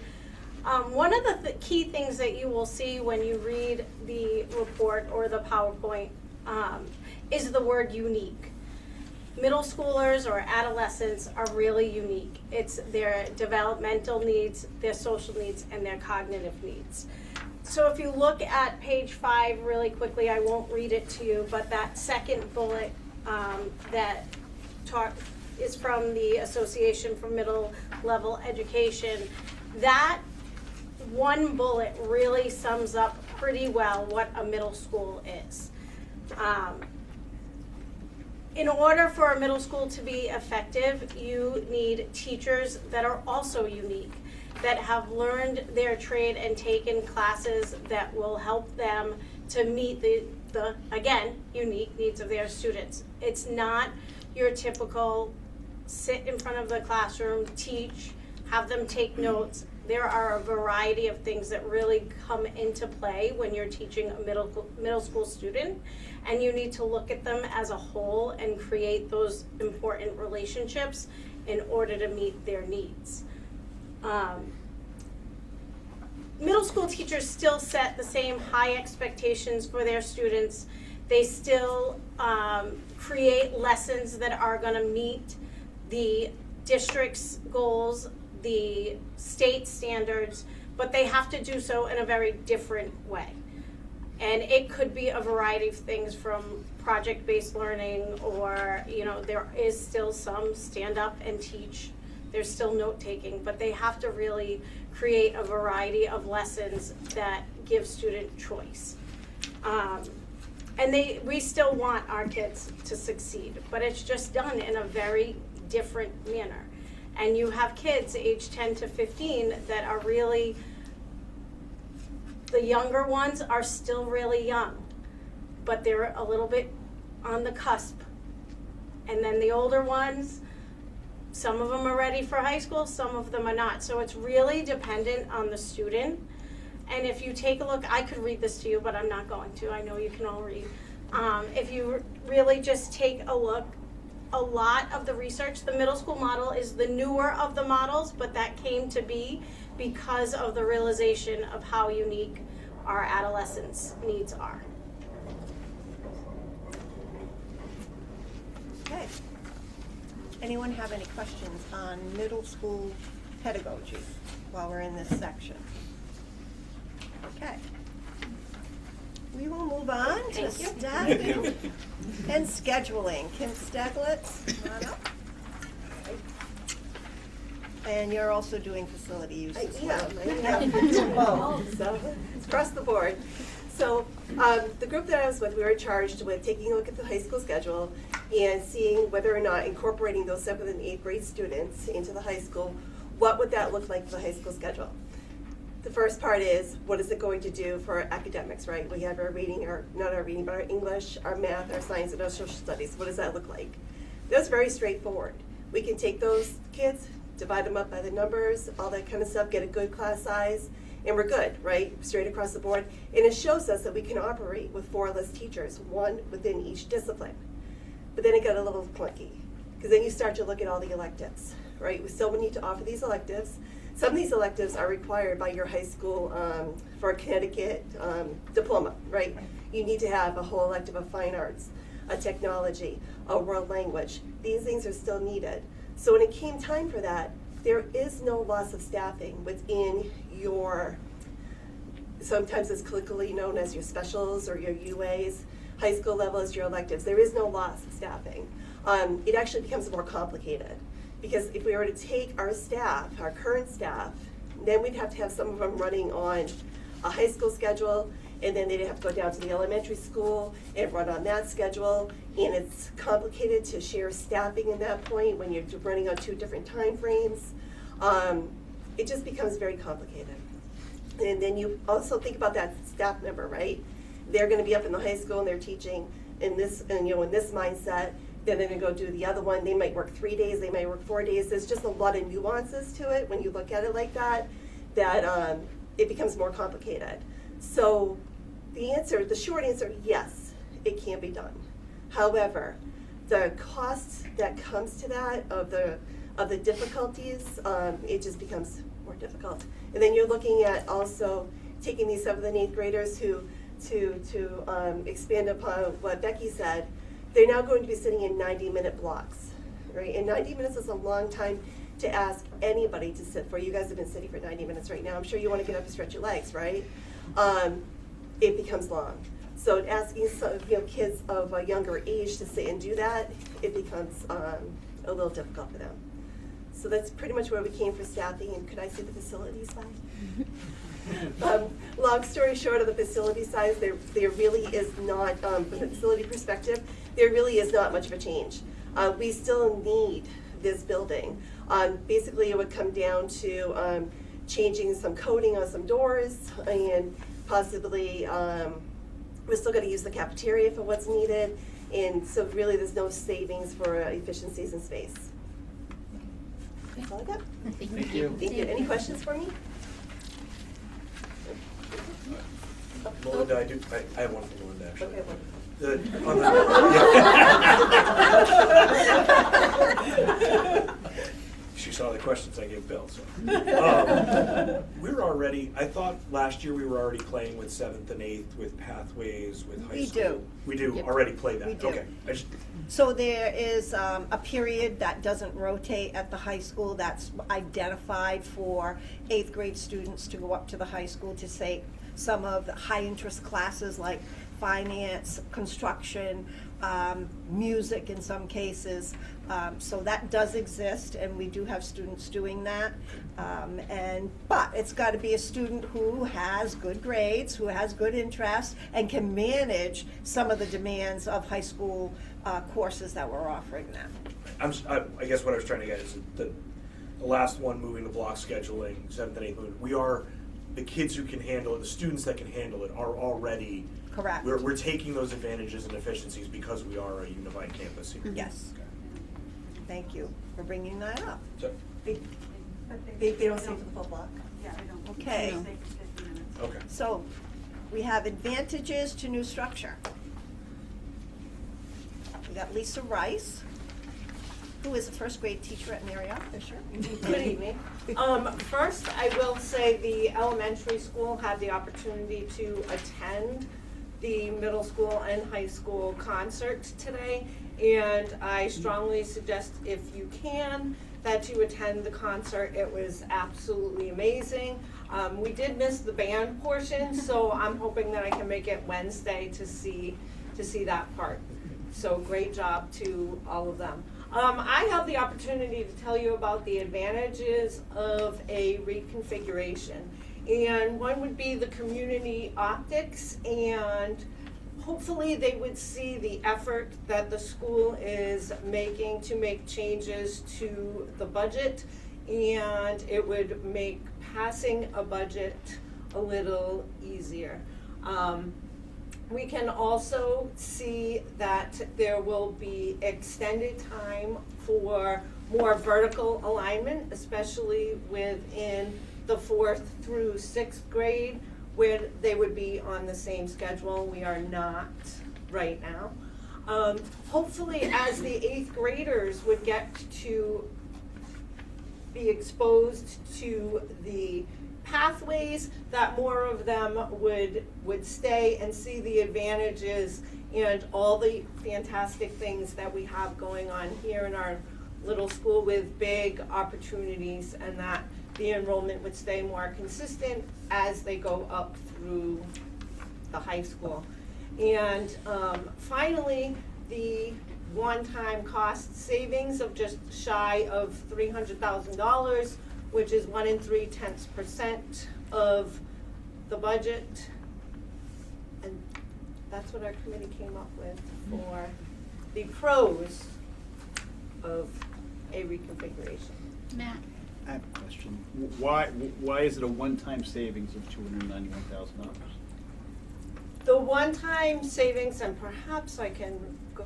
One of the key things that you will see when you read the report or the PowerPoint is the word unique. Middle schoolers or adolescents are really unique. It's their developmental needs, their social needs, and their cognitive needs. So if you look at page 5 really quickly, I won't read it to you, but that second bullet that is from the Association for Middle Level Education, that one bullet really sums up pretty well what a middle school is. In order for a middle school to be effective, you need teachers that are also unique, that have learned their trade and taken classes that will help them to meet the again, unique needs of their students. It's not your typical sit in front of the classroom, teach, have them take notes. There are a variety of things that really come into play when you're teaching a middle school student, and you need to look at them as a whole and create those important relationships in order to meet their needs. Middle school teachers still set the same high expectations for their students. They still create lessons that are going to meet the district's goals, the state standards, but they have to do so in a very different way. And it could be a variety of things, from project-based learning, or, you know, there is still some stand up and teach. There's still note-taking, but they have to really create a variety of lessons that give student choice. And we still want our kids to succeed, but it's just done in a very different manner. And you have kids age 10 to 15 that are really, the younger ones are still really young, but they're a little bit on the cusp. And then the older ones, some of them are ready for high school, some of them are not. So it's really dependent on the student. And if you take a look, I could read this to you, but I'm not going to. I know you can all read. If you really just take a look, a lot of the research, the middle school model is the newer of the models, but that came to be because of the realization of how unique our adolescents' needs are. Okay. Anyone have any questions on middle school pedagogy while we're in this section? Okay. We will move on to staffing and scheduling. Kim Staglitz, come on up. And you're also doing facility use as well. Well, so it's across the board. So the group that I was with, we were charged with taking a look at the high school schedule and seeing whether or not incorporating those 7th and 8th grade students into the high school, what would that look like for the high school schedule. the first part is, what is it going to do for our academics, right? We have our reading, not our reading, but our English, our math, our science, and our social studies. What does that look like? That's very straightforward. We can take those kids, divide them up by the numbers, all that kind of stuff, get a good class size, and we're good, right? Straight across the board. And it shows us that we can operate with 4 or less teachers, 1 within each discipline. But then it got a little clunky, because then you start to look at all the electives, right? We still need to offer these electives. Some of these electives are required by your high school for a Connecticut diploma, right? You need to have a whole elective of fine arts, a technology, a world language. These things are still needed. So when it came time for that, there is no loss of staffing within your, sometimes it's colloquially known as your specials or your UAs, high school level is your electives. There is no loss of staffing. It actually becomes more complicated. Because if we were to take our staff, our current staff, then we'd have to have some of them running on a high school schedule, and then they'd have to go down to the elementary school and run on that schedule. And it's complicated to share staffing at that point when you're running on 2 different time frames. It just becomes very complicated. And then you also think about that staff member, right? They're going to be up in the high school and they're teaching in this, in this mindset. Then they're going to go do the other one. They might work 3 days, they might work 4 days. There's just a lot of nuances to it when you look at it like that, that it becomes more complicated. So the short answer, yes, it can be done. However, the cost that comes to that of the difficulties, it just becomes more difficult. And then you're looking at also taking these 7th and 8th graders who, to expand upon what Becky said, they're now going to be sitting in 90-minute blocks, right? And 90 minutes is a long time to ask anybody to sit for. You guys have been sitting for 90 minutes right now. I'm sure you want to get up and stretch your legs, right? It becomes long. So asking some, kids of a younger age to sit and do that, it becomes a little difficult for them. So that's pretty much where we came for staffing. And could I see the facility side? Long story short, of the facility size, there really is not, from the facility perspective, there really is not much of a change. We still need this building. Basically, it would come down to changing some coating on some doors, and possibly we're still going to use the cafeteria for what's needed. And so really there's no savings for efficiencies in space. That's all I got. Thank you. Thank you. Any questions for me? Melinda, I have one for Melinda, actually. Okay, She saw the questions I gave Bill, so. We're already, I thought last year we were already playing with 7th and 8th, with pathways, with high school. We do Yep. already play that? We do. Okay. So there is a period that doesn't rotate at the high school that's identified for 8th grade students to go up to the high school to say some of the high interest classes like finance, construction, music in some cases. So that does exist, and we do have students doing that. But it's got to be a student who has good grades, who has good interest, and can manage some of the demands of high school courses that we're offering them. I guess what I was trying to get is the last one, moving to block scheduling, 7th and 8th, we are, the kids who can handle it, the students that can handle it are already. Correct. We're taking those advantages and efficiencies because we are a unified campus here. Yes. Thank you for bringing that up. So, They don't stay for the full block? Yeah, I don't. Okay. They stay for 50 minutes. okay. So we have advantages to new structure. We got Lisa Rice, who is a first grade teacher at Marriott Fisher. Good evening. First, I will say the elementary school had the opportunity to attend the middle school and high school concert today, and I strongly suggest, if you can, that you attend the concert. It was absolutely amazing. We did miss the band portion, so I'm hoping that I can make it Wednesday to see that part. So great job to all of them. I have the opportunity to tell you about the advantages of a reconfiguration. And one would be the community optics, and hopefully they would see the effort that the school is making to make changes to the budget, and it would make passing a budget a little easier. We can also see that there will be extended time for more vertical alignment, especially within the 4th through 6th grade, where they would be on the same schedule. We are not right now. Hopefully, as the 8th graders would get to be exposed to the pathways, that more of them would stay and see the advantages and all the fantastic things that we have going on here in our little school with big opportunities, and that the enrollment would stay more consistent as they go up through the high school. And finally, the one-time cost savings of just shy of $300,000, which is 1 3/10% of the budget. And that's what our committee came up with for the pros of a reconfiguration. Matt? I have a question. Why is it a one-time savings of $291,000? The one-time savings, and perhaps I can go.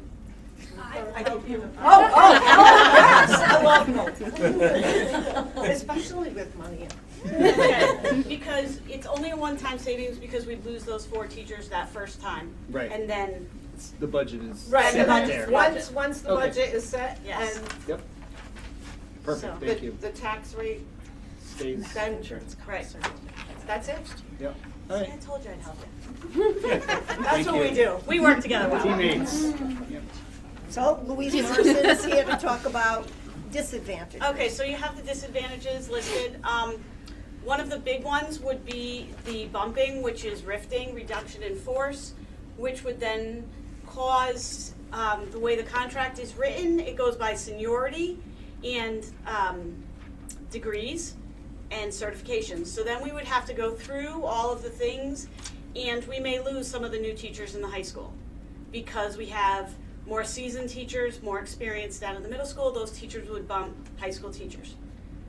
I help you. Yes, I love help. Especially with money. Okay, because it's only a one-time savings because we lose those 4 teachers that first time. Right. And then. The budget is Right, set and there. once the Okay. budget is set, Yes. and Yep. Perfect, thank you. the tax rate, Stays. then, right, that's it. Yep. See, All right. I told you I'd help you. That's Thank what you. we do. We work together well. Teammates. Yep. So Louise Morrison is here to talk about disadvantages. Okay, so you have the disadvantages listed. One of the big ones would be the bumping, which is rifting, reduction in force, which would then cause, the way the contract is written, it goes by seniority and degrees and certifications. So then we would have to go through all of the things, and we may lose some of the new teachers in the high school because we have more seasoned teachers, more experience down in the middle school. Those teachers would bump high school teachers.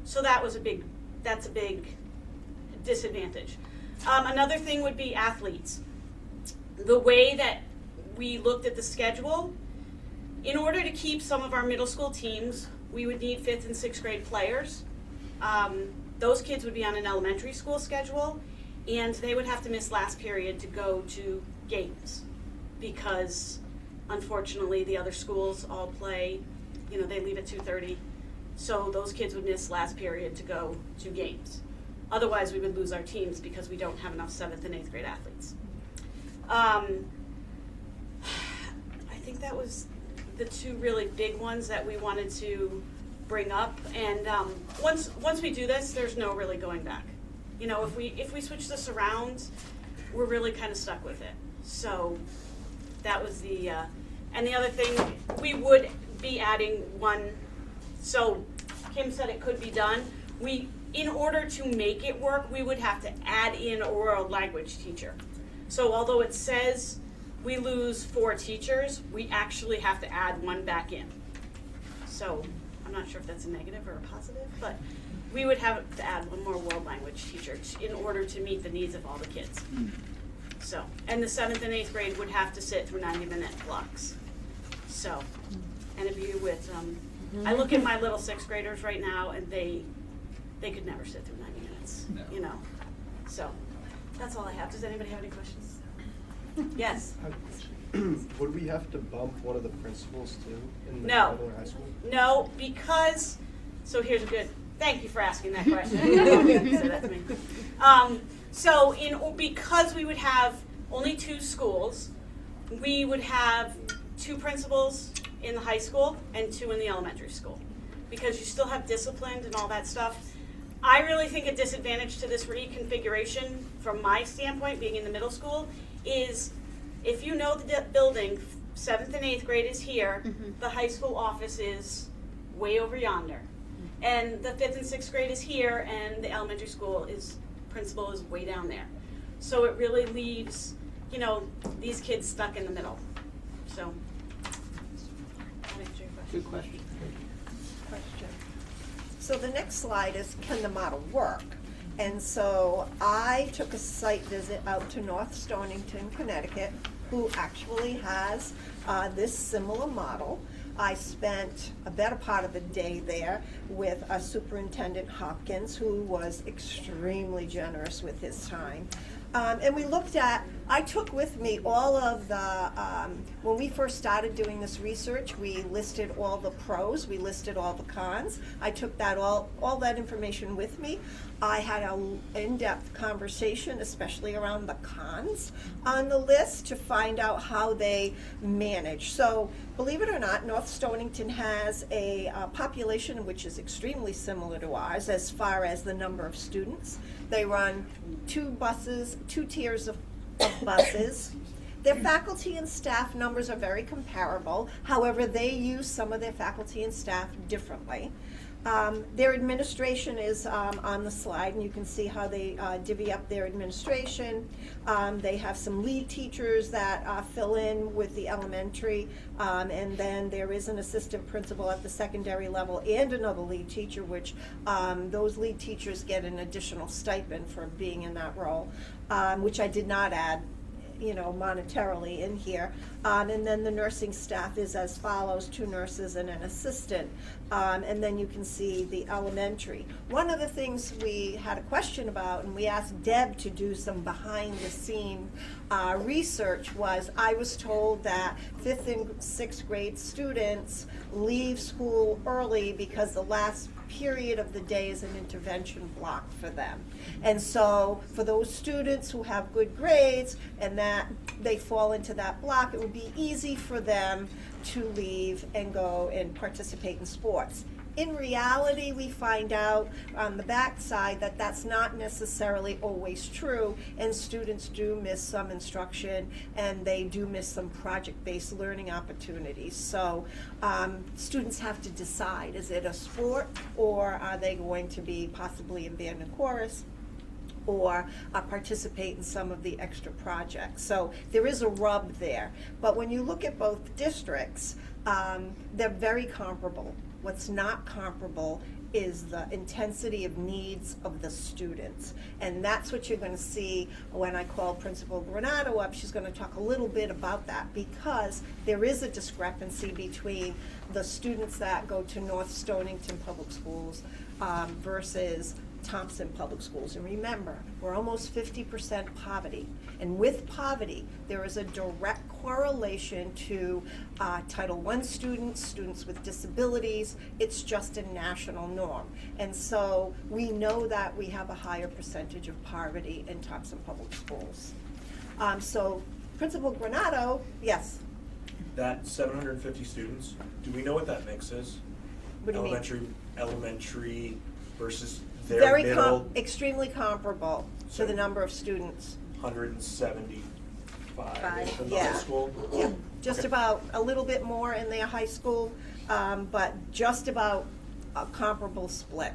So that's a big disadvantage. Another thing would be athletes. The way that we looked at the schedule, in order to keep some of our middle school teams, we would need 5th and 6th grade players. Those kids would be on an elementary school schedule, and they would have to miss last period to go to games because unfortunately the other schools all play, they leave at 2:30, so those kids would miss last period to go to games. Otherwise we would lose our teams because we don't have enough 7th and 8th grade athletes. I think that was the 2 really big ones that we wanted to bring up, and once we do this, there's no really going back. If we switch this around, we're really kind of stuck with it. So that was the and the other thing, we would be adding one. So Kim said it could be done. In order to make it work, we would have to add in a world language teacher. So although it says we lose 4 teachers, we actually have to add one back in. So I'm not sure if that's a negative or a positive, but we would have to add one more world language teacher in order to meet the needs of all the kids. So, and the 7th and 8th grade would have to sit through 90-minute blocks. So, and if you with, I look at my little 6th graders right now, and they could never sit through 90 minutes, So, that's all I have. Does anybody have any questions? Yes. Would we have to bump one of the principals too in the No. middle or high school? No, because, so here's a good, thank you for asking that question. Say that to me. Because we would have only 2 schools, we would have 2 principals in the high school and 2 in the elementary school. Because you still have disciplined and all that stuff. I really think a disadvantage to this reconfiguration, from my standpoint, being in the middle school, is if you know the building, 7th and 8th grade is here, the high school office is way over yonder. And the 5th and 6th grade is here, and the elementary school principal is way down there. So it really leaves, these kids stuck in the middle. So, that answers your question. Good question. So the next slide is, can the model work? And so I took a site visit out to North Stonington, Connecticut, who actually has this similar model. I spent a better part of the day there with Superintendent Hopkins, who was extremely generous with his time. And we looked at, I took with me all of the, when we first started doing this research, we listed all the pros, we listed all the cons. I took that all that information with me. I had an in-depth conversation, especially around the cons on the list, to find out how they manage. So, believe it or not, North Stonington has a population which is extremely similar to ours as far as the number of students. They run 2 buses, 2 tiers of buses. Their faculty and staff numbers are very comparable. However, they use some of their faculty and staff differently. Their administration is on the slide, and you can see how they divvy up their administration. They have some lead teachers that fill in with the elementary, and then there is an assistant principal at the secondary level and another lead teacher, which those lead teachers get an additional stipend for being in that role, which I did not add, monetarily in here. And then the nursing staff is as follows: 2 nurses and an assistant. And then you can see the elementary. One of the things we had a question about, and we asked Deb to do some behind the scene research, was I was told that 5th and 6th grade students leave school early because the last period of the day is an intervention block for them. And so for those students who have good grades and that they fall into that block, it would be easy for them to leave and go and participate in sports. In reality, we find out on the backside that that's not necessarily always true, and students do miss some instruction and they do miss some project-based learning opportunities. So students have to decide, is it a sport, or are they going to be possibly in band and chorus, or participate in some of the extra projects. So there is a rub there. But when you look at both districts, they're very comparable. What's not comparable is the intensity of needs of the students. And that's what you're going to see when I call Principal Granato up. She's going to talk a little bit about that, because there is a discrepancy between the students that go to North Stonington Public Schools versus Thompson Public Schools. And remember, we're almost 50% poverty. And with poverty, there is a direct correlation to Title I students, students with disabilities. It's just a national norm. And so we know that we have a higher percentage of poverty in Thompson Public Schools. So Principal Granato, yes? That 750 students, do we know what that mix is? What do you mean? Elementary versus their middle? Extremely comparable to the number of students. 175 in the yeah. high school? Yeah, just Okay. about a little bit more in their high school, but just about a comparable split.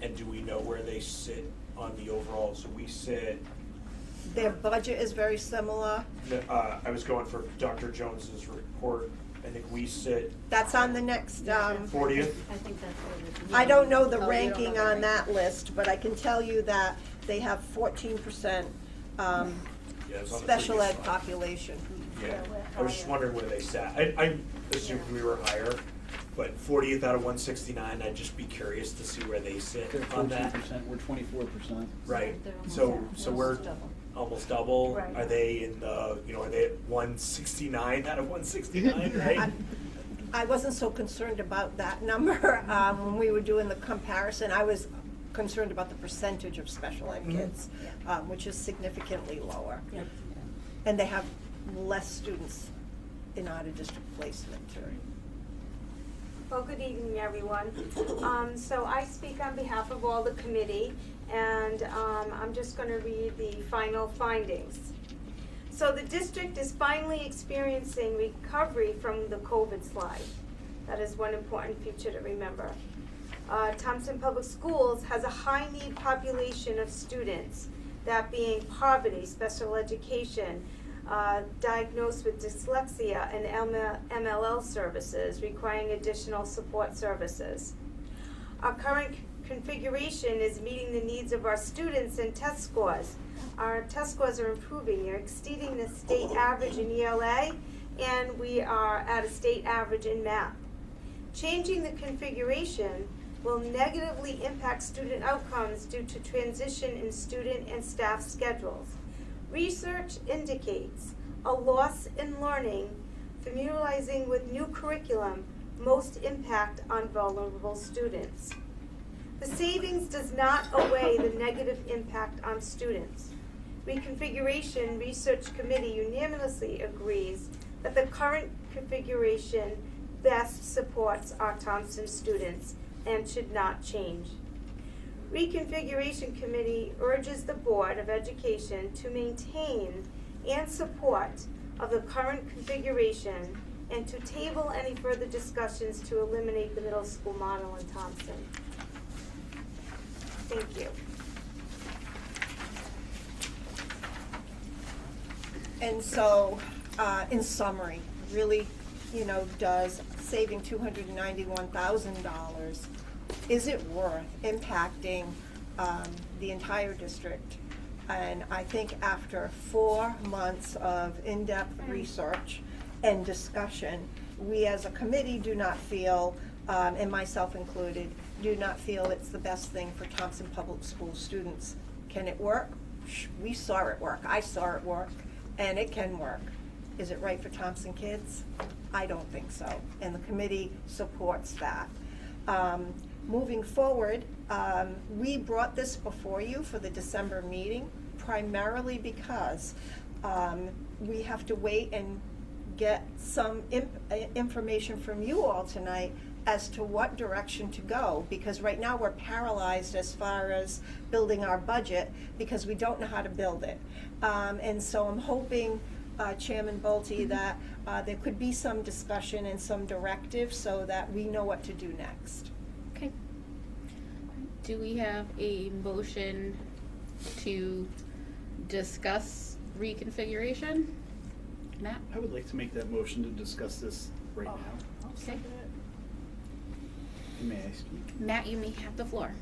And do we know where they sit on the overall? So we sit, Their budget is very similar. I was going for Dr. Jones's report. I think we sit That's on the next, 40th. I think that's what it is. I don't know the Oh, you don't ranking know the on that list, but I can tell you that they have 14% Yeah, it's on the special previous ed slide. population. Yeah, I was just wondering where they sat. I assumed we were higher, but 40th out of 169, I'd just be curious to see where they sit They're on that. 14%, we're 24%. Right, They're so almost we're double. almost double. Right. Are they in the, are they at 169 out of 169, right? I wasn't so concerned about that number when we were doing the comparison. I was concerned about the percentage of special ed kids, which is significantly lower. Yep. And they have less students in out-of-district placement. Well, good evening, everyone. So I speak on behalf of all the committee, and I'm just going to read the final findings. So the district is finally experiencing recovery from the COVID slide. That is one important feature to remember. Thompson Public Schools has a high need population of students, that being poverty, special education, diagnosed with dyslexia and MLL services requiring additional support services. Our current configuration is meeting the needs of our students and test scores. Our test scores are improving. They're exceeding the state average in ELA, and we are at a state average in math. Changing the configuration will negatively impact student outcomes due to transition in student and staff schedules. Research indicates a loss in learning familiarizing with new curriculum most impact on vulnerable students. The savings does not outweigh the negative impact on students. Reconfiguration Research Committee unanimously agrees that the current configuration best supports our Thompson students and should not change. Reconfiguration Committee urges the Board of Education to maintain and support of the current configuration and to table any further discussions to eliminate the middle school model in Thompson. Thank you. And so, in summary, really, does saving $291,000, is it worth impacting the entire district? And I think after 4 months of in-depth research and discussion, we as a committee do not feel, and myself included, do not feel it's the best thing for Thompson Public School students. Can it work? We saw it work. I saw it work, and it can work. Is it right for Thompson kids? I don't think so, and the committee supports that. Moving forward, we brought this before you for the December meeting, primarily because we have to wait and get some information from you all tonight as to what direction to go, because right now we're paralyzed as far as building our budget because we don't know how to build it. And so I'm hoping, Chairman Bolte, that there could be some discussion and some directive so that we know what to do next. Okay. Do we have a motion to discuss reconfiguration? Matt? I would like to make that motion to discuss this right now. Okay. May I speak? Matt, you may have the floor.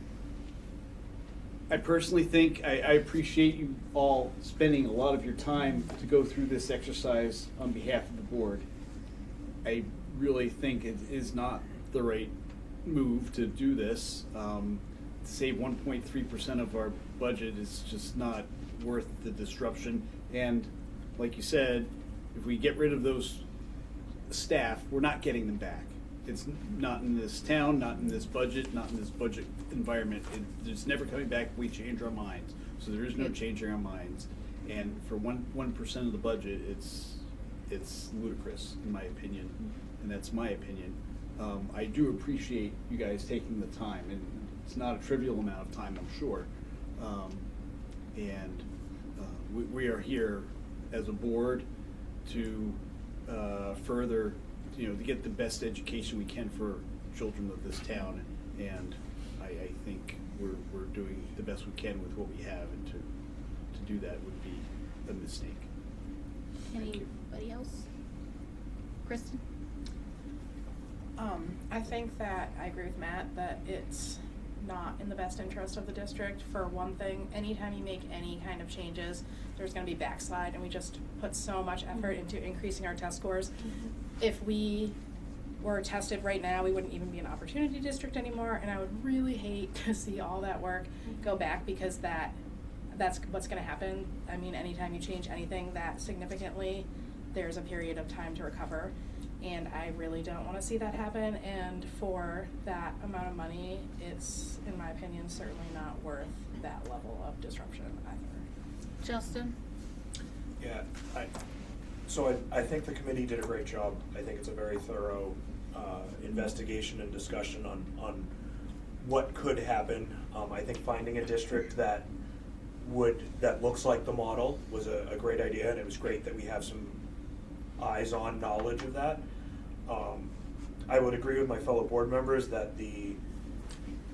I personally think, I appreciate you all spending a lot of your time to go through this exercise on behalf of the board. I really think it is not the right move to do this. To save 1.3% of our budget is just not worth the disruption. And like you said, if we get rid of those staff, we're not getting them back. It's not in this town, not in this budget, not in this budget environment. It's never coming back if we change our minds. So there is no changing our minds. And for 1% of the budget, it's ludicrous in my opinion, and that's my opinion. I do appreciate you guys taking the time, and it's not a trivial amount of time, I'm sure. We are here as a board to further, to get the best education we can for children of this town, and I think we're doing the best we can with what we have, and to do that would be a mistake. Anybody else? Kristen? I think that I agree with Matt that it's not in the best interest of the district. For one thing, anytime you make any kind of changes, there's going to be backslide, and we just put so much effort into increasing our test scores. If we were tested right now, we wouldn't even be an opportunity district anymore, and I would really hate to see all that work go back, because that's what's going to happen. I mean, anytime you change anything that significantly, there's a period of time to recover, and I really don't want to see that happen. And for that amount of money, it's, in my opinion, certainly not worth that level of disruption either. Justin? Yeah, I think the committee did a great job. I think it's a very thorough investigation and discussion on what could happen. I think finding a district that looks like the model was a great idea, and it was great that we have some eyes-on knowledge of that. I would agree with my fellow board members that the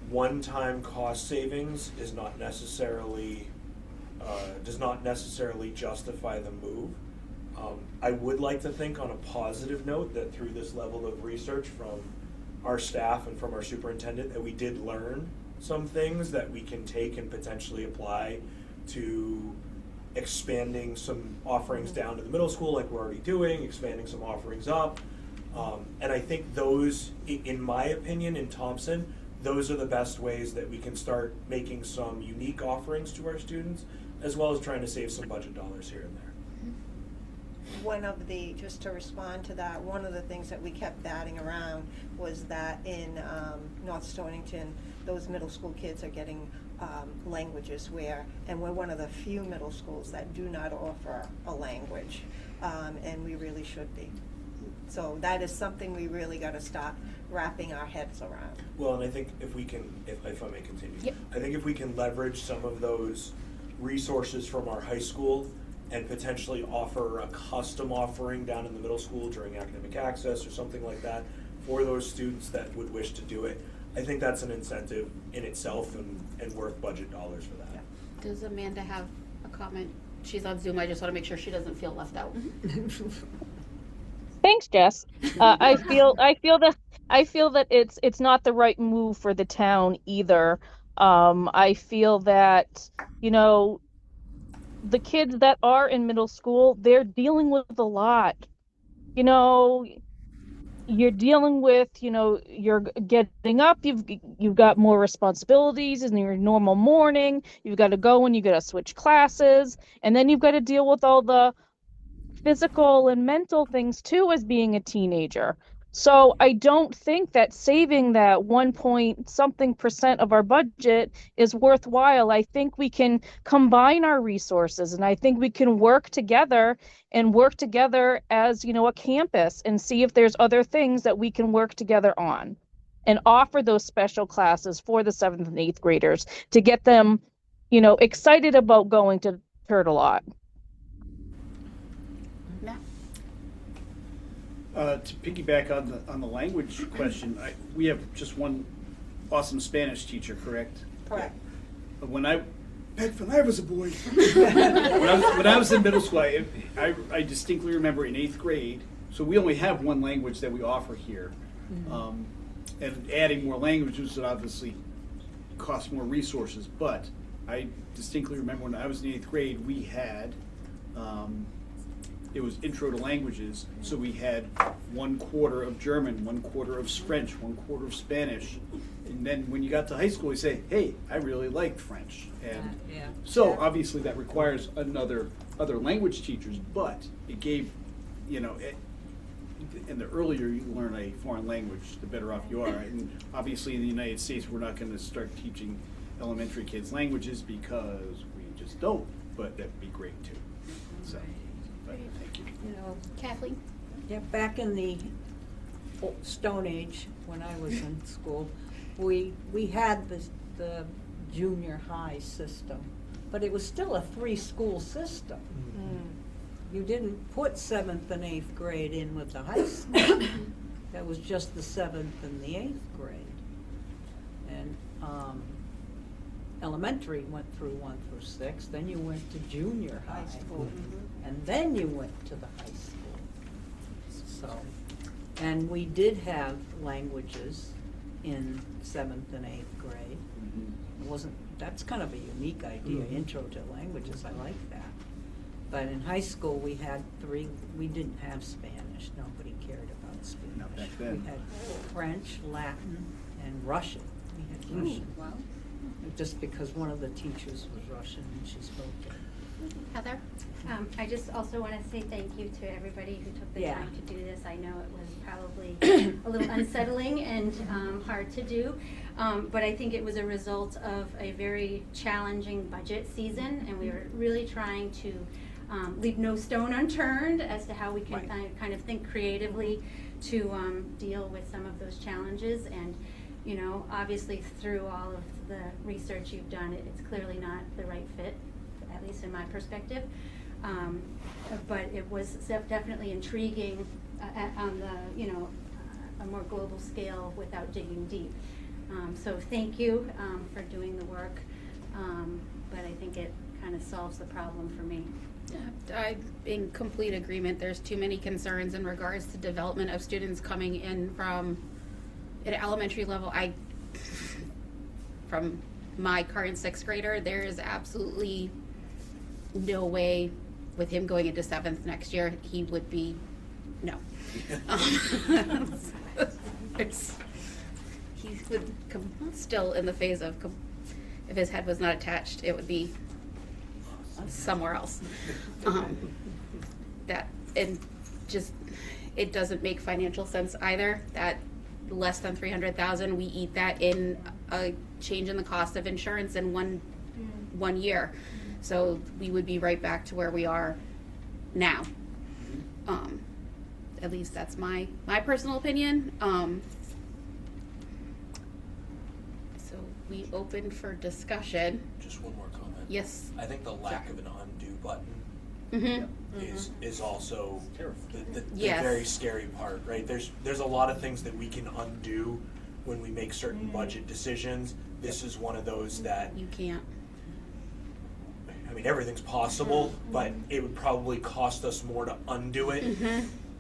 one-time cost savings is not necessarily does not necessarily justify the move. I would like to think on a positive note that through this level of research from our staff and from our superintendent that we did learn some things that we can take and potentially apply to expanding some offerings down to the middle school like we're already doing, expanding some offerings up. And I think those, in my opinion, in Thompson, those are the best ways that we can start making some unique offerings to our students, as well as trying to save some budget dollars here and there. Just to respond to that, one of the things that we kept batting around was that in North Stonington, those middle school kids are getting languages and we're one of the few middle schools that do not offer a language, and we really should be. So that is something we really got to start wrapping our heads around. Well, and I think if we can, if I may continue, Yep. I think if we can leverage some of those resources from our high school and potentially offer a custom offering down in the middle school during academic access or something like that for those students that would wish to do it, I think that's an incentive in itself and worth budget dollars for that. Does Amanda have a comment? She's on Zoom. I just want to make sure she doesn't feel left out. Thanks, Jess. I feel that it's not the right move for the town either. I feel that, the kids that are in middle school, they're dealing with a lot. You're dealing with, you're getting up, you've got more responsibilities in your normal morning. You've got to go and you got to switch classes, and then you've got to deal with all the physical and mental things too as being a teenager. So I don't think that saving that 1% of our budget is worthwhile. I think we can combine our resources, and I think we can work together as, a campus and see if there's other things that we can work together on and offer those special classes for the 7th and 8th graders to get them, excited about going to Turtle-Lot. To piggyback on the language question, we have just one awesome Spanish teacher, correct? Correct. Back when I was a boy, when I was in middle school, I distinctly remember in 8th grade. So we only have one language that we offer here, and adding more languages would obviously cost more resources. But I distinctly remember when I was in 8th grade, we had. It was intro to languages, so we had 1/4 of German, 1/4 of French, 1/4 of Spanish, and then when you got to high school, you say, "Hey, I really liked French," and so obviously that requires other language teachers, but it gave, and the earlier you learn a foreign language, the better off you are. And obviously in the United States, we're not going to start teaching elementary kids languages because we just don't, but that'd be great too. So. Thank you. Kathleen? Yeah, back in the Stone Age, when I was in school, we had the junior high system, but it was still a 3-school system. You didn't put 7th and 8th grade in with the high school. That was just the 7th and the 8th grade. And elementary went through 1 through 6, then you went to junior high school, and then you went to the high school. So, and we did have languages in 7th and 8th grade. That's kind of a unique idea, intro to languages, I like that. But in high school, we had 3, we didn't have Spanish, nobody cared about Spanish. Not back then. We had French, Latin, and Russian. We had Russian. Wow. Just because one of the teachers was Russian and she spoke it. Heather? I just also want to say thank you to everybody who took the time to do this. I know it was probably a little unsettling and hard to do, but I think it was a result of a very challenging budget season, and we were really trying to leave no stone unturned as to how we can kind of think creatively to deal with some of those challenges. And obviously through all of the research you've done, it's clearly not the right fit, at least in my perspective. But it was definitely intriguing on the, a more global scale without digging deep. So thank you for doing the work, but I think it kind of solves the problem for me. I'm in complete agreement. There's too many concerns in regards to development of students coming in from at elementary level. from my current sixth grader, there is absolutely no way with him going into seventh next year, he would be, no. He would come still in the phase of, if his head was not attached, it would be somewhere else. That, and just, it doesn't make financial sense either, that less than 300,000, we eat that in a change in the cost of insurance in one year. So we would be right back to where we are now. At least that's my personal opinion. So we open for discussion. Just one more comment. Yes. I think the lack of an undo button is also the Yes. very scary part, right? There's a lot of things that we can undo when we make certain budget decisions. This is one of those that you can't. I mean, everything's possible, but it would probably cost us more to undo it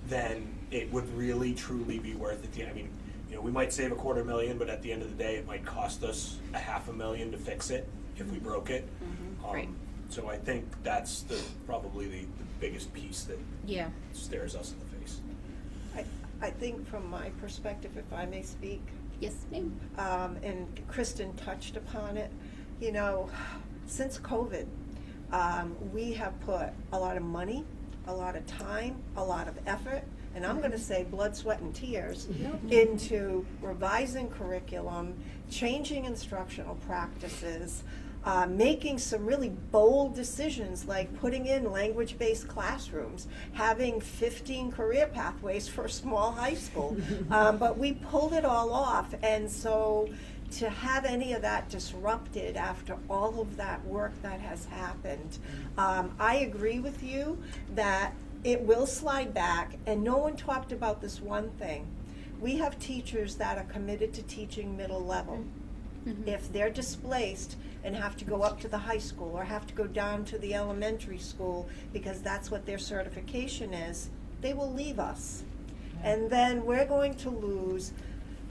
than it would really truly be worth it. I mean, you know, we might save $250,000, but at the end of the day, it might cost us $500,000 to fix it if we broke it. Right. So I think that's probably the biggest piece that stares us in the face. I think from my perspective, if I may speak. Yes, ma'am. And Kristen touched upon it, you know, since COVID, we have put a lot of money, a lot of time, a lot of effort, and I'm going to say blood, sweat, and tears into revising curriculum, changing instructional practices, making some really bold decisions like putting in language-based classrooms, having 15 career pathways for a small high school. But we pulled it all off, and so to have any of that disrupted after all of that work that has happened, I agree with you that it will slide back, and no one talked about this one thing. We have teachers that are committed to teaching middle level. If they're displaced and have to go up to the high school or have to go down to the elementary school because that's what their certification is, they will leave us. And then we're going to lose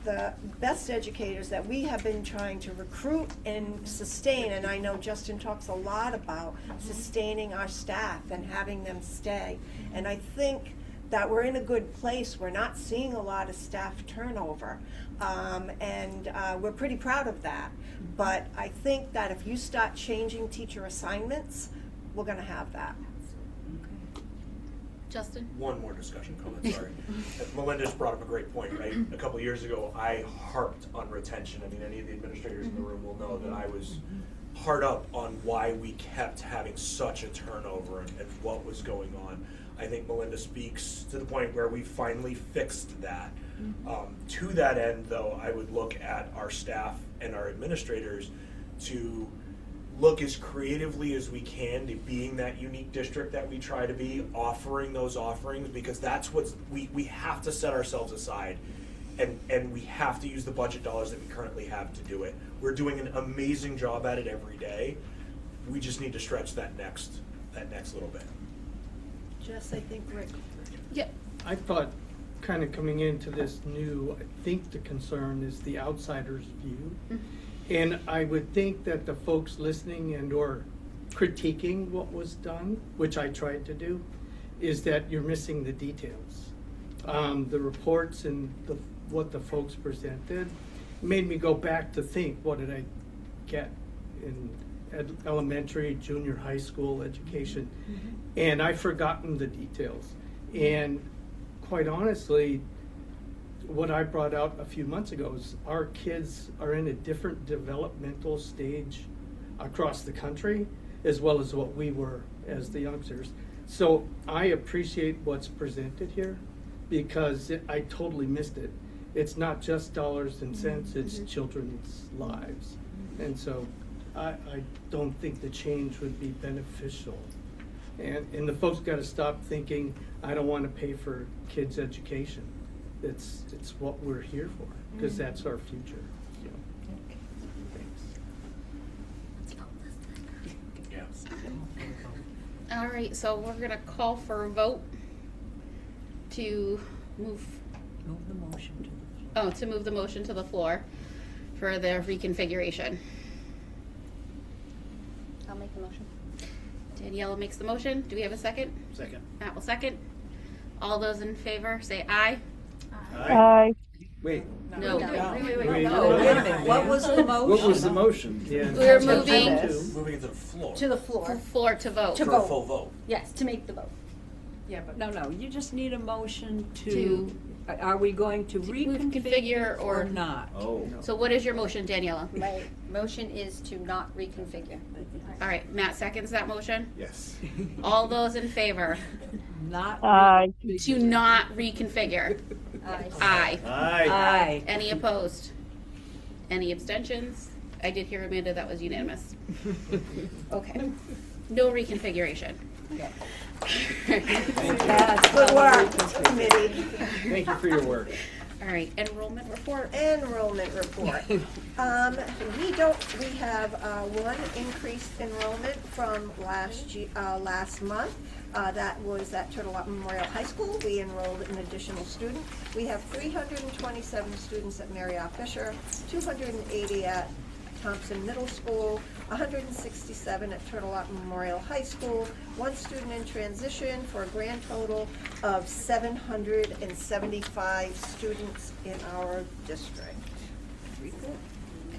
the best educators that we have been trying to recruit and sustain, and I know Justin talks a lot about sustaining our staff and having them stay. And I think that we're in a good place. We're not seeing a lot of staff turnover, and we're pretty proud of that. But I think that if you start changing teacher assignments, we're going to have that. Justin? One more discussion comment, sorry. Melinda's brought up a great point, right? A couple years ago, I harped on retention. I mean, any of the administrators in the room will know that I was hard up on why we kept having such a turnover and what was going on. I think Melinda speaks to the point where we finally fixed that. To that end, though, I would look at our staff and our administrators to look as creatively as we can to being that unique district that we try to be, offering those offerings, because that's what we have to set ourselves aside, and we have to use the budget dollars that we currently have to do it. We're doing an amazing job at it every day. We just need to stretch that next little bit. Jess, I think Rick. Yeah. I thought, kind of coming into this new, I think the concern is the outsider's view. And I would think that the folks listening and or critiquing what was done, which I tried to do, is that you're missing the details. The reports and what the folks presented made me go back to think, what did I get in elementary, junior high school education? And I've forgotten the details. And quite honestly, what I brought out a few months ago is our kids are in a different developmental stage across the country, as well as what we were as the youngsters. So I appreciate what's presented here, because I totally missed it. It's not just dollars and cents, it's children's lives. And so I don't think the change would be beneficial. And the folks got to stop thinking, I don't want to pay for kids' education. It's what we're here for, because that's our future. So. All right, so we're gonna call for a vote to move the motion to the floor. to move the motion to the floor. for the reconfiguration? I'll make the motion. Daniela makes the motion. Do we have a second? Second. Matt will second. All those in favor say aye. Aye. Wait. No. Wait a minute, what was the motion? What was the motion? We're moving Moving it to the floor. To the floor. floor to vote. To For a vote. full vote. Yes, to make the vote. Yeah, but. No, you just need a motion to, are we going to reconfigure or not? Oh. So what is your motion, Daniela? My motion is to not reconfigure. All right, Matt seconds that motion. Yes. All those in favor Not. Aye. to not reconfigure? Aye. Aye. Aye. Any opposed? Any abstentions? I did hear, Amanda, that was unanimous. Okay. No reconfiguration. Good work, committee. Thank you for your work. All right, enrollment report. Enrollment report. We have one increased enrollment from last month. That was at Turtle Rock Memorial High School. We enrolled an additional student. We have 327 students at Marriott Fisher, 280 at Thompson Middle School, 167 at Turtle Rock Memorial High School, one student in transition for a grand total of 775 students in our district.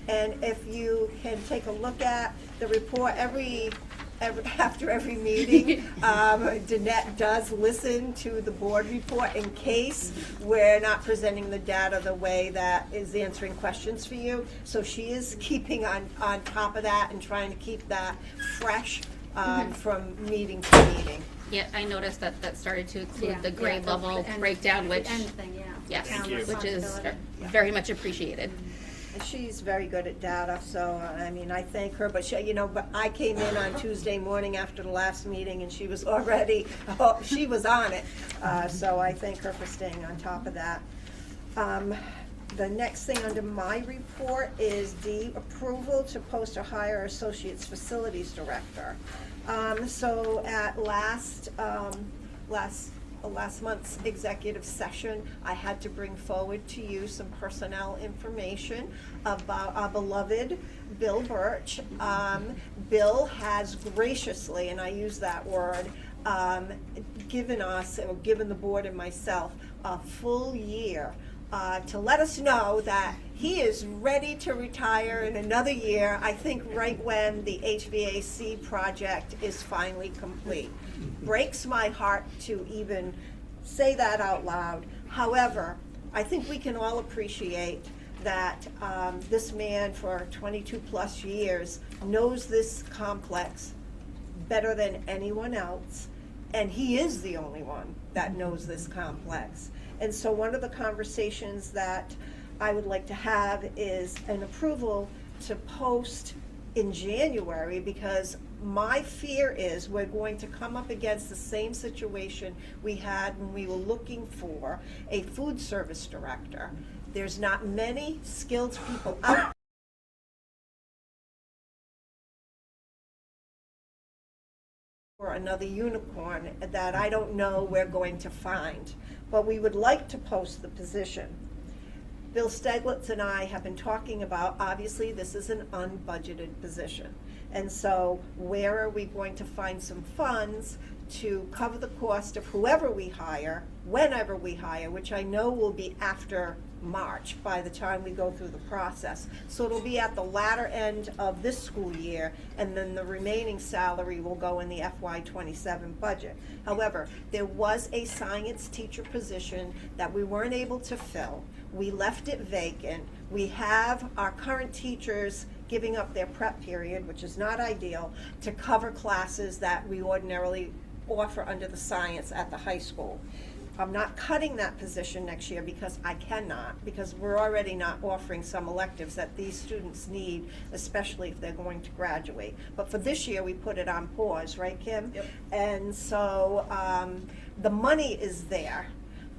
And if you can take a look at the report after every meeting, Danette does listen to the board report in case we're not presenting the data the way that is answering questions for you. So she is keeping on top of that and trying to keep that fresh from meeting to meeting. Yeah, I noticed that started to include Yeah, the grade the level end- breakdown, which, the end thing, yeah. yes, Thank you. which is Responsibility. very much appreciated. And she's very good at data, so, I mean, I thank her, but she, but I came in on Tuesday morning after the last meeting, and she was already, she was on it, so I thank her for staying on top of that. The next thing under my report is the approval to post or hire Associates Facilities Director. So at last month's executive session, I had to bring forward to you some personnel information about our beloved Bill Birch. Bill has graciously, and I use that word, given us, or given the board and myself, a full year to let us know that he is ready to retire in another year, I think right when the HVAC project is finally complete. Breaks my heart to even say that out loud. However, I think we can all appreciate that this man for 22 plus years knows this complex better than anyone else, and he is the only one that knows this complex. And so one of the conversations that I would like to have is an approval to post in January, because my fear is we're going to come up against the same situation we had when we were looking for a food service director. There's not many skilled people out for another unicorn that I don't know we're going to find, but we would like to post the position. Bill Steglitz and I have been talking about, obviously this is an unbudgeted position, and so where are we going to find some funds to cover the cost of whoever we hire, whenever we hire, which I know will be after March by the time we go through the process. So it'll be at the latter end of this school year, and then the remaining salary will go in the FY27 budget. However, there was a science teacher position that we weren't able to fill. We left it vacant. We have our current teachers giving up their prep period, which is not ideal, to cover classes that we ordinarily offer under the science at the high school. I'm not cutting that position next year because I cannot, because we're already not offering some electives that these students need, especially if they're going to graduate. But for this year, we put it on pause, right, Kim? Yep. And so the money is there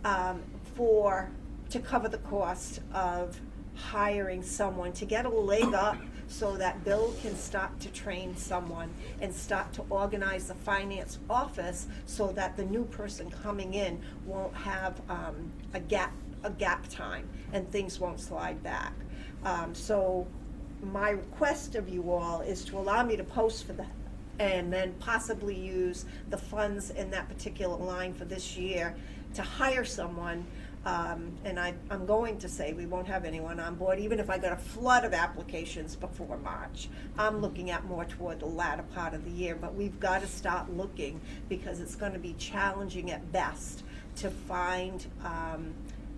to cover the cost of hiring someone to get a leg up so that Bill can start to train someone and start to organize the finance office so that the new person coming in won't have a gap time and things won't slide back. So my request of you all is to allow me to post for that and then possibly use the funds in that particular line for this year to hire someone. And I'm going to say we won't have anyone on board, even if I got a flood of applications before March. I'm looking at more toward the latter part of the year, but we've got to start looking because it's going to be challenging at best to find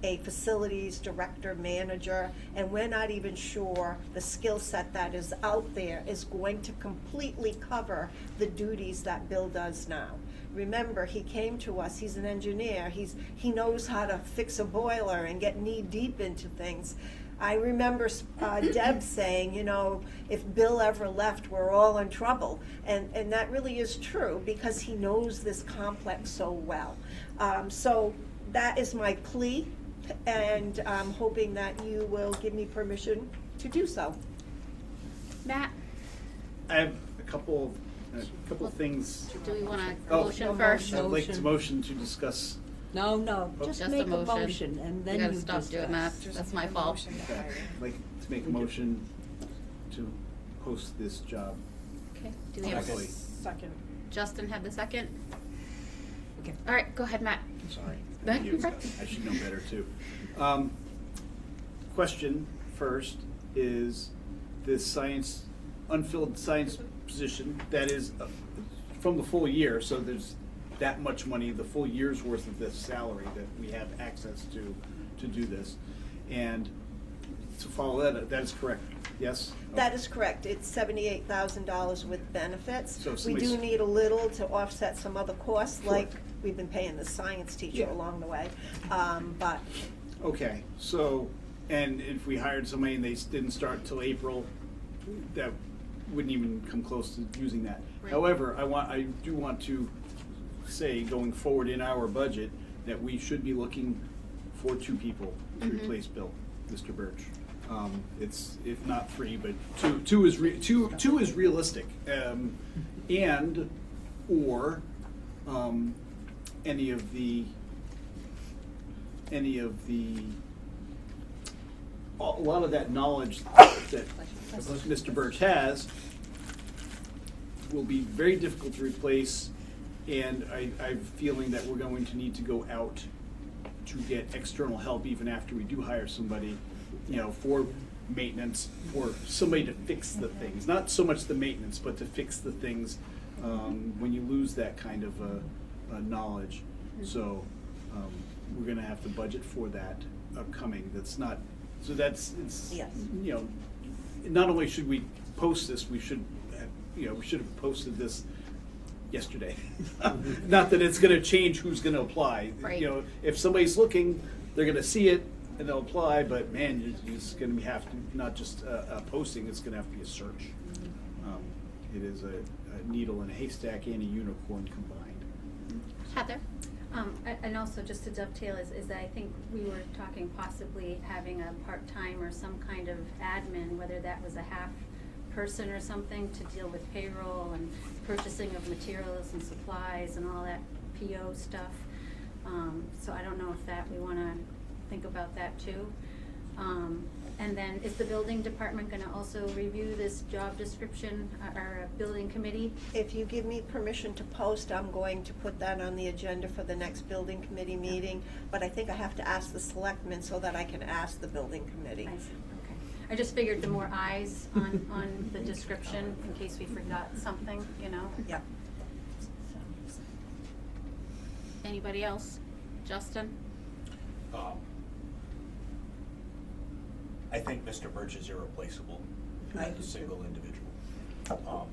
a facilities director, manager, and we're not even sure the skill set that is out there is going to completely cover the duties that Bill does now. Remember, he came to us, he's an engineer, he knows how to fix a boiler and get knee deep into things. I remember Deb saying, you know, if Bill ever left, we're all in trouble. And that really is true because he knows this complex so well. So that is my plea, and I'm hoping that you will give me permission to do so. Matt? I have a couple of things. Do we want a motion first? I'd like to motion to discuss. No, Oh. just Just make a a motion. motion and then You you gotta stop discuss. doing that. That's my fault. Okay. I'd like to make a motion to post this job. Okay, do we have a Hopefully. Second. Justin had the second? Okay. All right, go ahead, Matt. Sorry. No, Thank you. you're fine. I should know better too. Question first is this unfilled science position that is from the full year, so there's that much money, the full year's worth of this salary that we have access to do this. And to follow that is correct, yes? That is correct. It's $78,000 with benefits. So We do need a little to offset some other costs, Sure. like we've been paying the science teacher Yeah. along the way. But Okay, so, and if we hired somebody and they didn't start till April, that wouldn't even come close to using that. Right. However, I do want to say, going forward in our budget, that we should be looking for 2 people to replace Bill, Mr. Birch. It's, if not 3, but two is realistic. And, or, any of the, a lot of that knowledge that Mr. Birch has will be very difficult to replace, and I'm feeling that we're going to need to go out to get external help even after we do hire somebody, you know, for maintenance, for somebody to fix the things. Not so much the maintenance, but to fix the things when you lose that kind of knowledge. So we're gonna have to budget for that upcoming. That's not, so that's, it's, Yes. you know, not only should we post this, we should have posted this yesterday. Not that it's gonna change who's gonna apply. Right. You know, if somebody's looking, they're gonna see it and they'll apply, but man, it's gonna have to, not just a posting, it's gonna have to be a search. It is a needle in a haystack and a unicorn combined. Heather? And also just to dovetail is that I think we were talking possibly having a part-time or some kind of admin, whether that was a half person or something to deal with payroll and purchasing of materials and supplies and all that PO stuff. So I don't know if that, we wanna think about that too. And then is the building department gonna also review this job description, or a building committee? if you give me permission to post, I'm going to put that on the agenda for the next building committee meeting. But I think I have to ask the selectmen so that I can ask the building committee. I see, okay. I just figured the more eyes on the description, in case we forgot something, you know? Yep. Anybody else? Justin? I think Mr. Birch is irreplaceable as a single individual.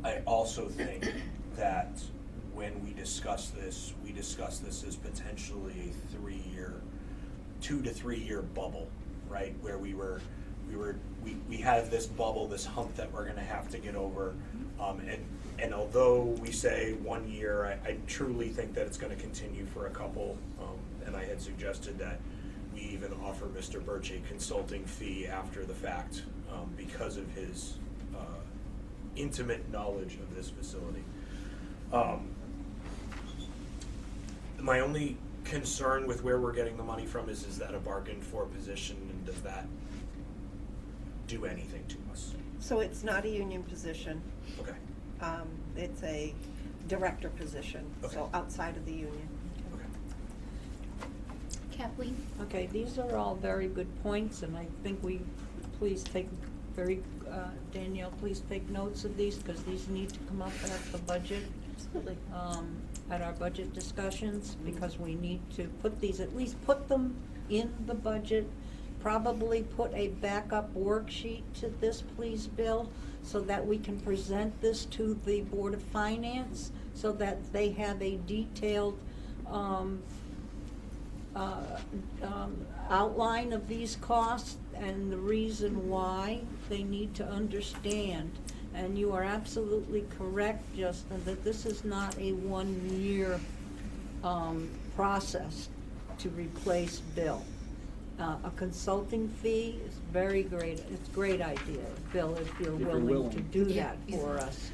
I also think that when we discuss this as potentially a 2 to 3 year bubble, right? Where we have this bubble, this hump that we're gonna have to get over. And although we say 1 year, I truly think that it's gonna continue for a couple. And I had suggested that we even offer Mr. Birch a consulting fee after the fact because of his intimate knowledge of this facility. My only concern with where we're getting the money from is that a bargain for position, and does that do anything to us. So it's not a union position. Okay. It's a director position, so outside of the union. Kathleen? Okay, these are all very good points, and I think we, please take Danielle, please take notes of these, because these need to come up at the budget. Absolutely. At our budget discussions, because we need to put these, at least put them in the budget. Probably put a backup worksheet to this, please, Bill, so that we can present this to the Board of Finance, so that they have a detailed outline of these costs and the reason why. They need to understand. And you are absolutely correct, Justin, that this is not a one-year process to replace Bill. A consulting fee is very great. It's a great idea, Bill, if you're willing to do that for us.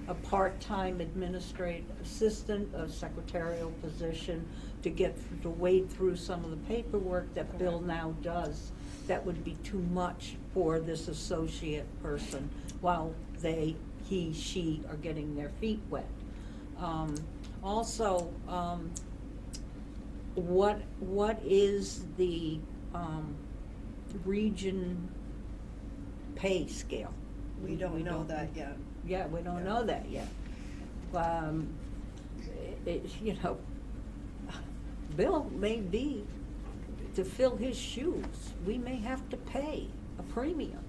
A part-time administrative assistant, a secretarial position to wade through some of the paperwork that Bill now does. That would be too much for this associate person while he, she are getting their feet wet. Also, what is the region pay scale? We don't know that yet. Yeah, we don't know that yet. You know, Bill may be, to fill his shoes, we may have to pay a premium.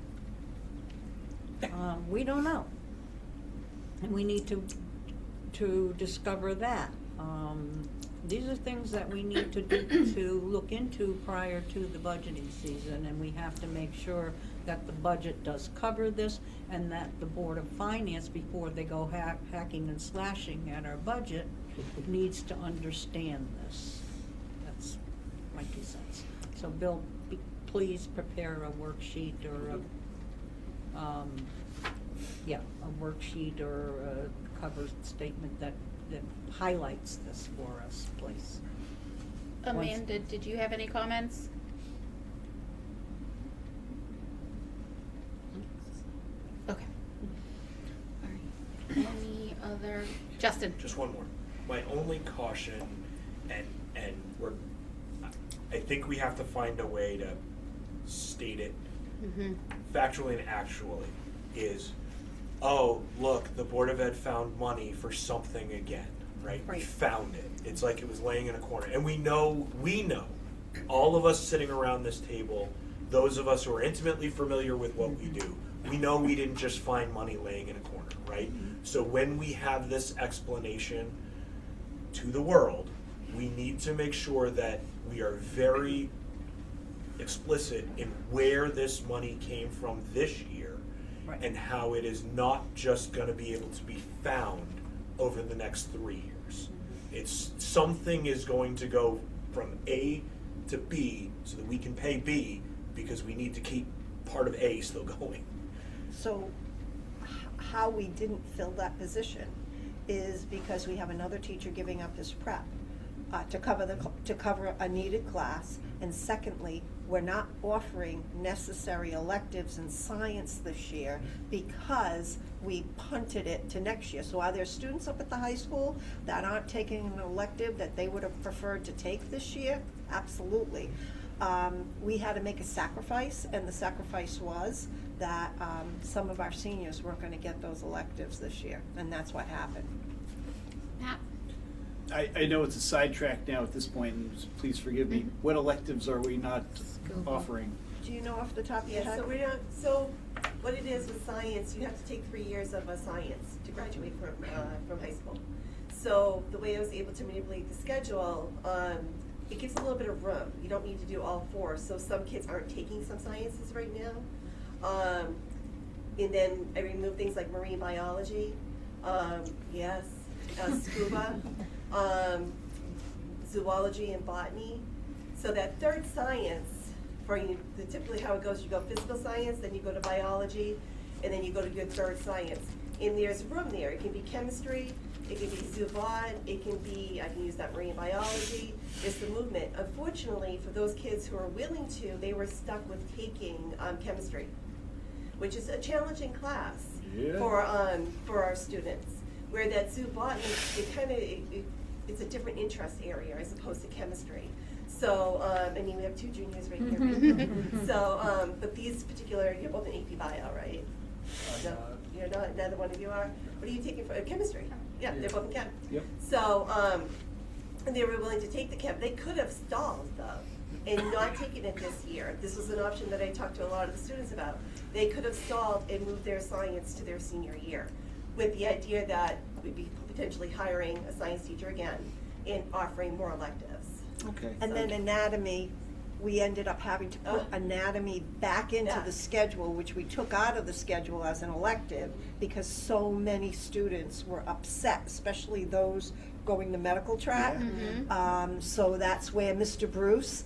We don't know. And we need to discover that. These are things that we need to look into prior to the budgeting season, and we have to make sure that the budget does cover this, and that the Board of Finance, before they go hacking and slashing at our budget, needs to understand this. That's my 2 cents. So Bill, please prepare a worksheet or a worksheet or a cover statement that highlights this for us, please. Amanda, did you have any comments? Okay. All right. Any other? Justin? Just one more. My only caution, and I think we have to find a way to state it factually and actually, is, oh, look, the Board of Ed found money for something again, right? We found it. It's like it was laying in a corner. And we know, all of us sitting around this table, those of us who are intimately familiar with what we do, we know we didn't just find money laying in a corner, right? So when we have this explanation to the world, we need to make sure that we are very explicit in where this money came from this year, and how it is not just going to be able to be found over the next 3 years. It's something is going to go from A to B so that we can pay B, because we need to keep part of A still going. So how we didn't fill that position is because we have another teacher giving up his prep to cover a needed class, and secondly, we're not offering necessary electives in science this year because we punted it to next year. So are there students up at the high school that aren't taking an elective that they would have preferred to take this year? Absolutely. We had to make a sacrifice, and the sacrifice was that some of our seniors weren't going to get those electives this year, and that's what happened. Matt? I know it's a sidetrack now at this point, and please forgive me. What electives are we not offering? Do you know off the top of your head? So what it is with science, you have to take 3 years of science to graduate from high school. So the way I was able to manipulate the schedule, it gives a little bit of room. You don't need to do all 4. So some kids aren't taking some sciences right now. And then I removed things like marine biology, scuba, zoology and botany. So that third science, for you, typically how it goes, you go physical science, then you go to biology, and then you go to your third science. And there's room there. It can be chemistry, it can be zoobot, it can be, I can use that marine biology, it's the movement. Unfortunately, for those kids who are willing to, they were stuck with taking chemistry, which is a challenging class for our students. Where that zoobot, it's a different interest area as opposed to chemistry. So, I mean, we have 2 juniors right here. Right? So, but these particular, you're both in AP Bio, right? No, you're not. Neither one of you are. What are you taking for chemistry? Yeah, they're both in chem. Yep. So, and they were willing to take the chem. They could have stalled though, and not taken it this year. This was an option that I talked to a lot of the students about. They could have stalled and moved their science to their senior year, with the idea that we'd be potentially hiring a science teacher again and offering more electives. Okay. And then anatomy, we ended up having to put anatomy back into the schedule, which we took out of the schedule as an elective because so many students were upset, especially those going the medical track. So that's where Mr. Bruce,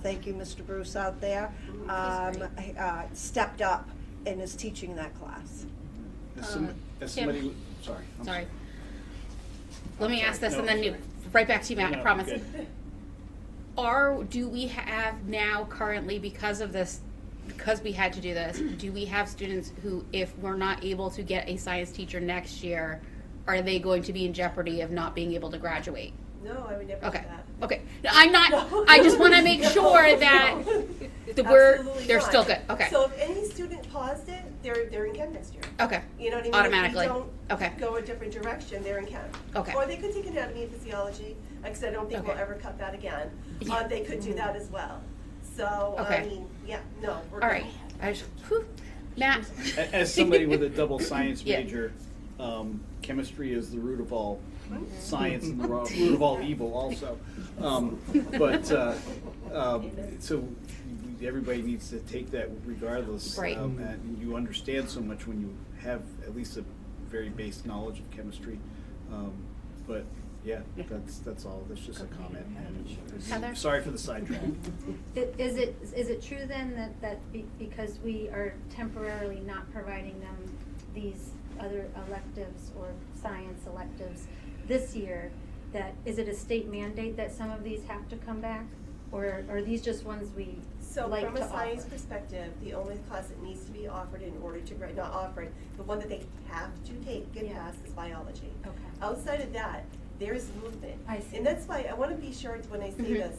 thank you Mr. Bruce out there, stepped up and is teaching that class. As somebody, sorry. Sorry. Let me ask this and then right back to you, Matt, I promise. Good. Do we have now currently, because of this, because we had to do this, do we have students who, if we're not able to get a science teacher next year, are they going to be in jeopardy of not being able to graduate? No, I would never do that. Okay. I'm not, I just want to make sure that they're still good. Okay. So if any student paused it, they're in chem next year. Okay. You know what I mean? Automatically. If you don't go a different direction, they're in chem. Okay. Or they could take anatomy and physiology, because I don't think we'll ever cut that again. They could do that as well. So, I mean, yeah, no, we're all right. Matt. As somebody with a double science major, chemistry is the root of all science and the root of all evil also. So everybody needs to take that regardless. Right. And you understand so much when you have at least a very base knowledge of chemistry. But yeah, that's all. That's just a comment. Heather? Sorry for the sidetrack. Is it true then that because we are temporarily not providing them these other electives or science electives this year, that is it a state mandate that some of these have to come back, or are these just ones we So like from to a science offer? perspective, the only class that needs to be offered in order to not offered, the one that they have to take, get past, is biology. Okay. Outside of that, there's movement. I see. And that's why I want to be sure when I say this,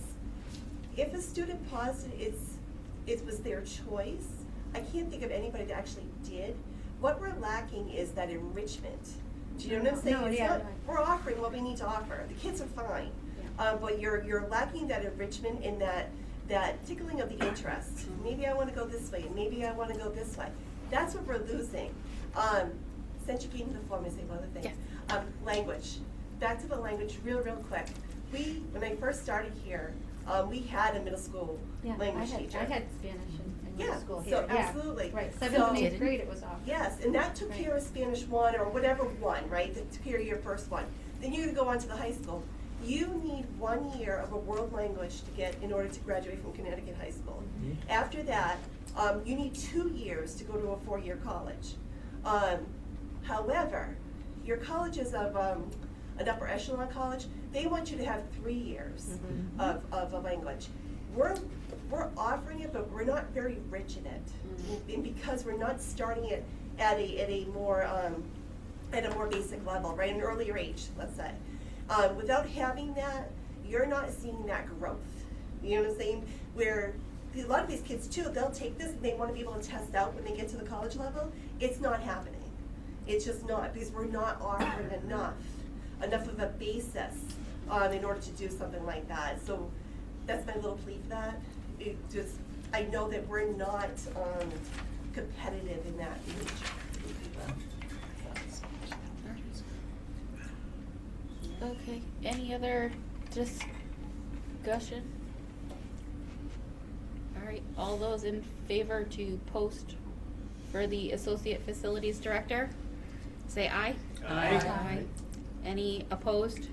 if a student paused it, it was their choice. I can't think of anybody that actually did. What we're lacking is that enrichment. Do you know what I'm saying? No, It's yeah, not, we're offering what we need to offer. The kids are fine. But you're lacking that enrichment in that tickling of the interest. Maybe I want to go this way, maybe I want to go this way. That's what we're losing. Since you gave me the floor, I'm going to say one other thing. Language. Back to the language real quick. When I first started here, we had a middle school language teacher. I had Spanish in middle school here. So absolutely. Right, 7th and 8th grade it was offered. Yes, and that took care of Spanish 1 or whatever 1, right? That took care of your first one. Then you're going to go on to the high school. You need 1 year of a world language to get in order to graduate from Connecticut high school. After that, you need 2 years to go to a 4-year college. However, your colleges of an upper echelon college, they want you to have 3 years of a language. We're offering it, but we're not very rich in it, and because we're not starting it at a more basic level, right, an earlier age, let's say. Without having that, you're not seeing that growth. You know what I'm saying? Where a lot of these kids too, they'll take this and they want to be able to test out when they get to the college level. It's not happening. It's just not, because we're not offering enough of a basis in order to do something like that. So that's my little plea for that. I know that we're not competitive in that nature. Okay, any other discussion? All right, all those in favor to post for the Associate Facilities Director, say aye. Aye. Any opposed?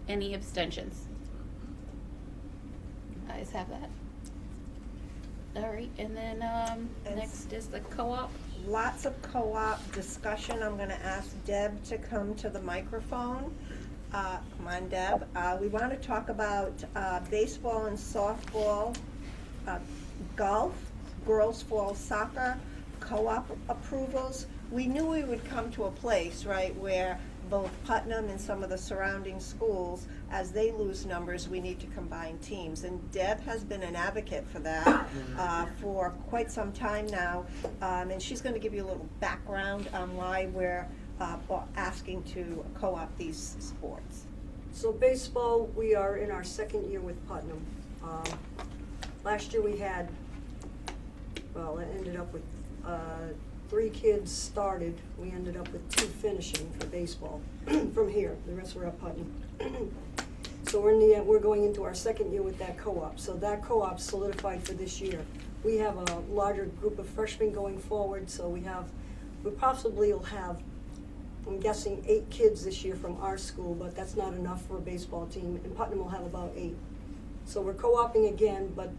Any abstentions? Ayes have that. All right, and then next is the co-op. lots of co-op discussion. I'm gonna ask Deb to come to the microphone. Come on, Deb. We want to talk about baseball and softball, golf, girls fall soccer, co-op approvals. We knew we would come to a place, right, where both Putnam and some of the surrounding schools, as they lose numbers, we need to combine teams. And Deb has been an advocate for that for quite some time now. And she's going to give you a little background on why we're asking to co-op these sports. So baseball, we are in our second year with Putnam. Last year we had, well, it ended up with 3 kids started. We ended up with 2 finishing for baseball from here. The rest were at Putnam. So we're in the end, we're going into our second year with that co-op. So that co-op solidified for this year. We have a larger group of freshmen going forward. So we possibly will have, I'm guessing, 8 kids this year from our school, but that's not enough for a baseball team. And Putnam will have about 8. So we're co-oping again, but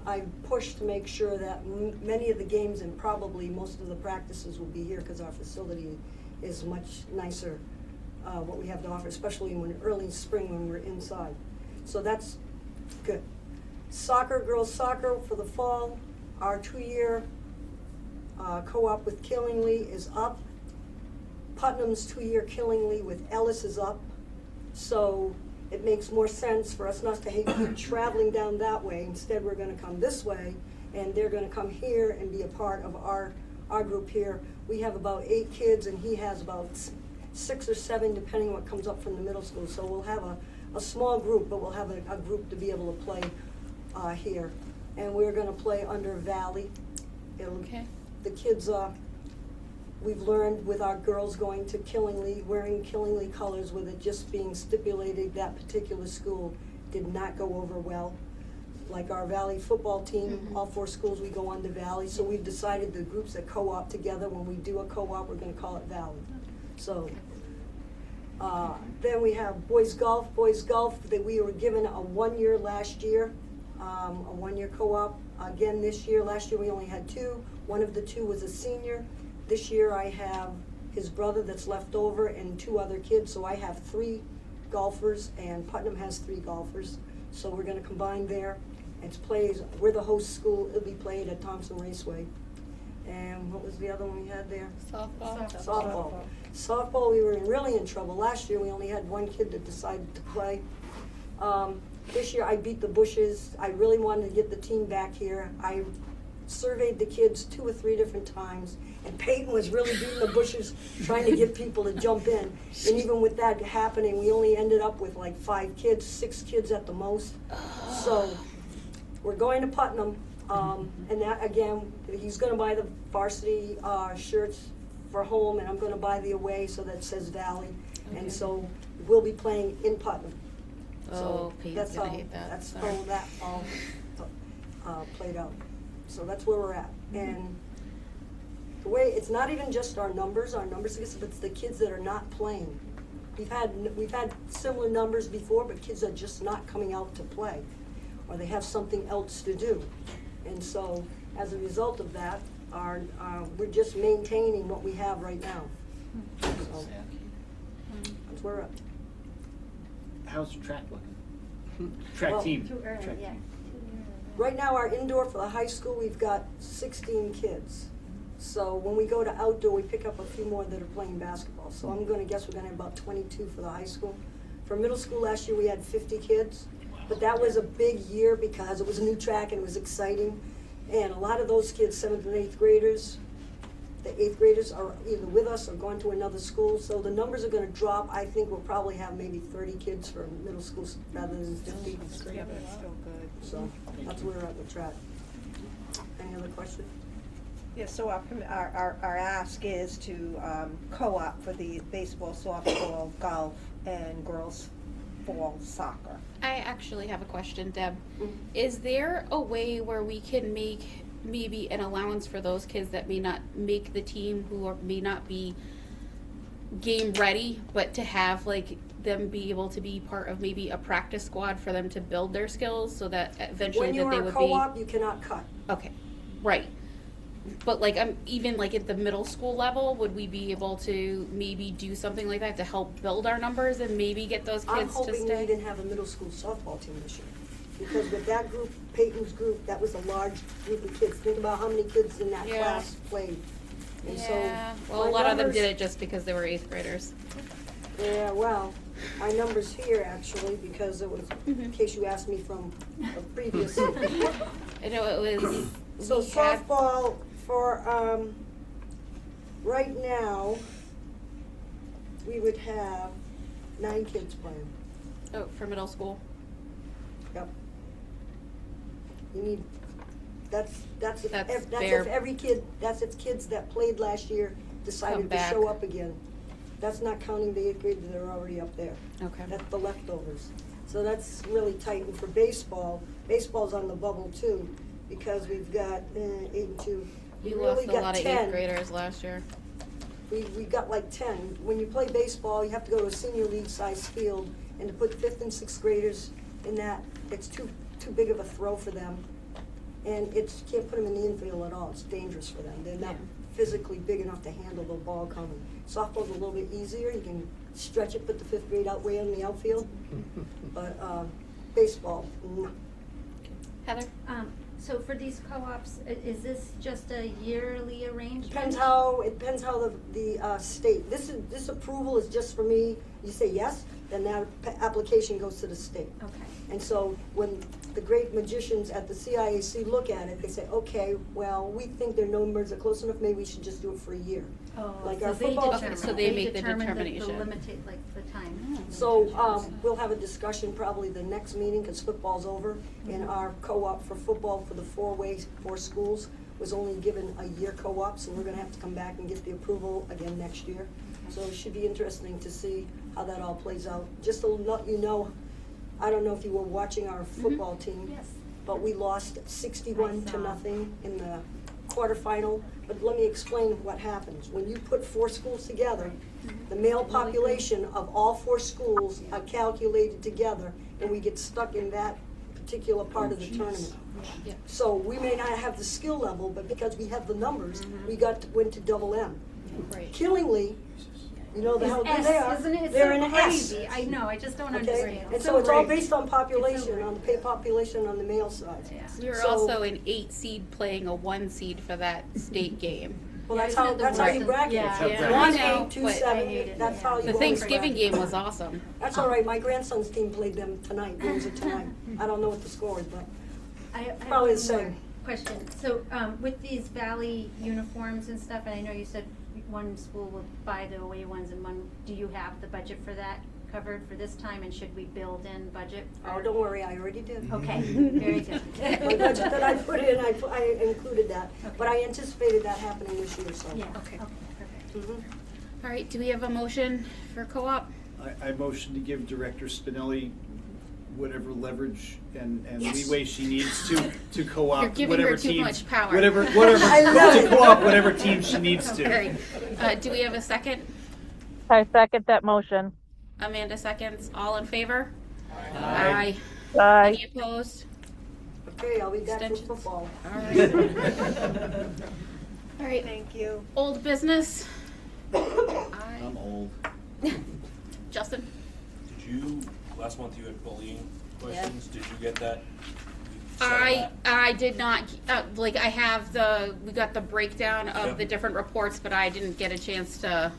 I pushed to make sure that many of the games and probably most of the practices will be here because our facility is much nicer, what we have to offer, especially when early spring when we're inside. So that's good. Soccer, girls soccer for the fall, our 2-year co-op with Killingly is up. Putnam's 2-year Killingly with Ellis is up. So it makes more sense for us not to keep traveling down that way. Instead, we're going to come this way, and they're going to come here and be a part of our group here. We have about 8 kids, and he has about 6 or 7, depending what comes up from the middle school. So we'll have a small group, but we'll have a group to be able to play here. And we're going to play under Valley. Okay. The kids, we've learned with our girls going to Killingly, wearing Killingly colors with it just being stipulated that particular school did not go over well. Like our Valley football team, all 4 schools, we go under Valley. So we've decided the groups that co-op together, when we do a co-op, we're going to call it Valley. So then we have boys golf. Boys golf, we were given a 1-year last year, a 1-year co-op. Again this year, last year we only had 2. One of the 2 was a senior. This year I have his brother that's left over and 2 other kids, so I have 3 golfers, and Putnam has 3 golfers. So we're going to combine there. We're the host school. It'll be played at Thompson Raceway. And what was the other one we had there? Softball. Softball, we were really in trouble. Last year we only had 1 kid that decided to play. This year I beat the bushes. I really wanted to get the team back here. I surveyed the kids 2 or 3 different times, and Peyton was really beating the bushes trying to get people to jump in. And even with that happening, we only ended up with like 5 kids, 6 kids at the most. So we're going to Putnam, and that, again, he's going to buy the varsity shirts for home, and I'm going to buy the away so that says Valley. Okay. And so we'll be playing in Putnam. So that's how that all played out. So that's where we're at. And the way, it's not even just our numbers, but it's the kids that are not playing. We've had similar numbers before, but kids are just not coming out to play, or they have something else to do. And so as a result of that, we're just maintaining what we have right now. So that's where we're at. How's the track looking? Track team. Too early, track yeah. team. Right now, our indoor for the high school, we've got 16 kids. So when we go to outdoor, we pick up a few more that are playing basketball. So I'm going to guess we're going to have about 22 for the high school. For middle school last year, we had 50 kids. But that was a big year because it was a new track and it was exciting. And a lot of those kids, 7th and 8th graders, the 8th graders are either with us or going to another school. So the numbers are going to drop. I think we'll probably have maybe 30 kids for middle school rather than 50. Yeah, but it's still good. So that's where we're at with track. Any other questions? Yeah, so our ask is to co-op for the baseball, softball, golf, and girls fall soccer. I actually have a question, Deb. Is there a way where we can make maybe an allowance for those kids that may not make the team, may not be game ready, but to have like them be able to be part of maybe a practice squad for them to build their skills so that eventually when you that they are would co-op, you cannot cut. Okay, right. But like, even like at the middle school level, would we be able to maybe do something like that to help build our numbers and maybe get those I'm kids to hoping we stay? didn't have a middle school softball team this year. Because with that group, Peyton's group, that was a large group of kids. Think about how many kids in that Yeah. class played. And Yeah, so well, a my lot of them numbers- did it just because they were 8th graders. Yeah, well, my number's here actually, because it was, in case you asked me from a previous. I know it was. So we had- softball for, right now, we would have 9 kids playing. Oh, for middle school. Yep. You need, that's if bare- every kid, that's if kids that played last year Come decided to back. show up again. That's not counting the 8th graders that are already up there. Okay. That's the leftovers. So that's really tight. And for baseball, baseball's on the bubble too, because we've got 8 and 2. We We lost really a got lot of 10. 8th graders last year. We got like 10. When you play baseball, you have to go to a senior league size field, and to put 5th and 6th graders in that, it's too big of a throw for them. And you can't put them in the infield at all. It's dangerous for them. They're not physically big enough to handle the ball coming. Softball's a little bit easier. You can stretch it, put the 5th grade out way in the outfield. But baseball, no. Heather? So for these co-ops, is this just a yearly arrangement? Depends how the state, this approval is just for me. You say yes, then that application goes to the state. Okay. And so when the great magicians at the CIAC look at it, they say, okay, well, we think their numbers are close enough, maybe we should just do it for a year. Oh, Like so our they football determine, so they make the determine determination. like the time. So we'll have a discussion probably the next meeting, because football's over, and our co-op for football for the 4 schools was only given a year co-op, so we're gonna have to come back and get the approval again next year. So it should be interesting to see how that all plays out. Just to let you know, I don't know if you were watching our football team. Yes. But we lost 61-0 in the quarterfinal. But let me explain what happens. When you put 4 schools together, the male population of all 4 schools are calculated together, and we get stuck in that particular part of the tournament. Yeah. So we may not have the skill level, but because we have the numbers, we went to double M. Right. Killingly, you know how good S, they are. isn't it? It's They're so an S. crazy. I know, I just don't Okay, understand. and so it's all great. based on population, great. on the pay population on the male side. We were So- also an 8 seed playing a 1 seed for that state game. Well, that's Isn't how, it the that's how you worst? bracket it. Yeah. Yeah. One, I know, 8, 2, but 7, I hate it, that's yeah. how you The always Thanksgiving bracket. game was awesome. That's all right, my grandson's team played them tonight, games are tonight. I don't know what the score is, but I have probably the one more same. question. So, with these Valley uniforms and stuff, and I know you said one school will buy the away ones and one, do you have the budget for that covered for this time, and should we build in budget? Oh, don't worry, I already did. Okay, very good. My budget that I put in, I included that, but Okay. I anticipated that happening this year, so. Yeah, Okay. okay, perfect. Mhm. All right, do we have a motion for co-op? I motion to give Director Spinelli whatever leverage and Yes. leeway she needs to co-op You're giving whatever her too team, much power. whatever I love to it. co-op whatever team she needs to. All right. Do we have a second? I second that motion. Amanda seconds. All in favor? Aye. Aye. Any opposed? Okay, I'll be back for Extensions? football. All right. All right. Thank you. Old business. I'm old. Justin? Did you, last month you had bullying questions, did you get that? I did not, like, I have we got the breakdown of Yep. the different reports, but I didn't get a chance to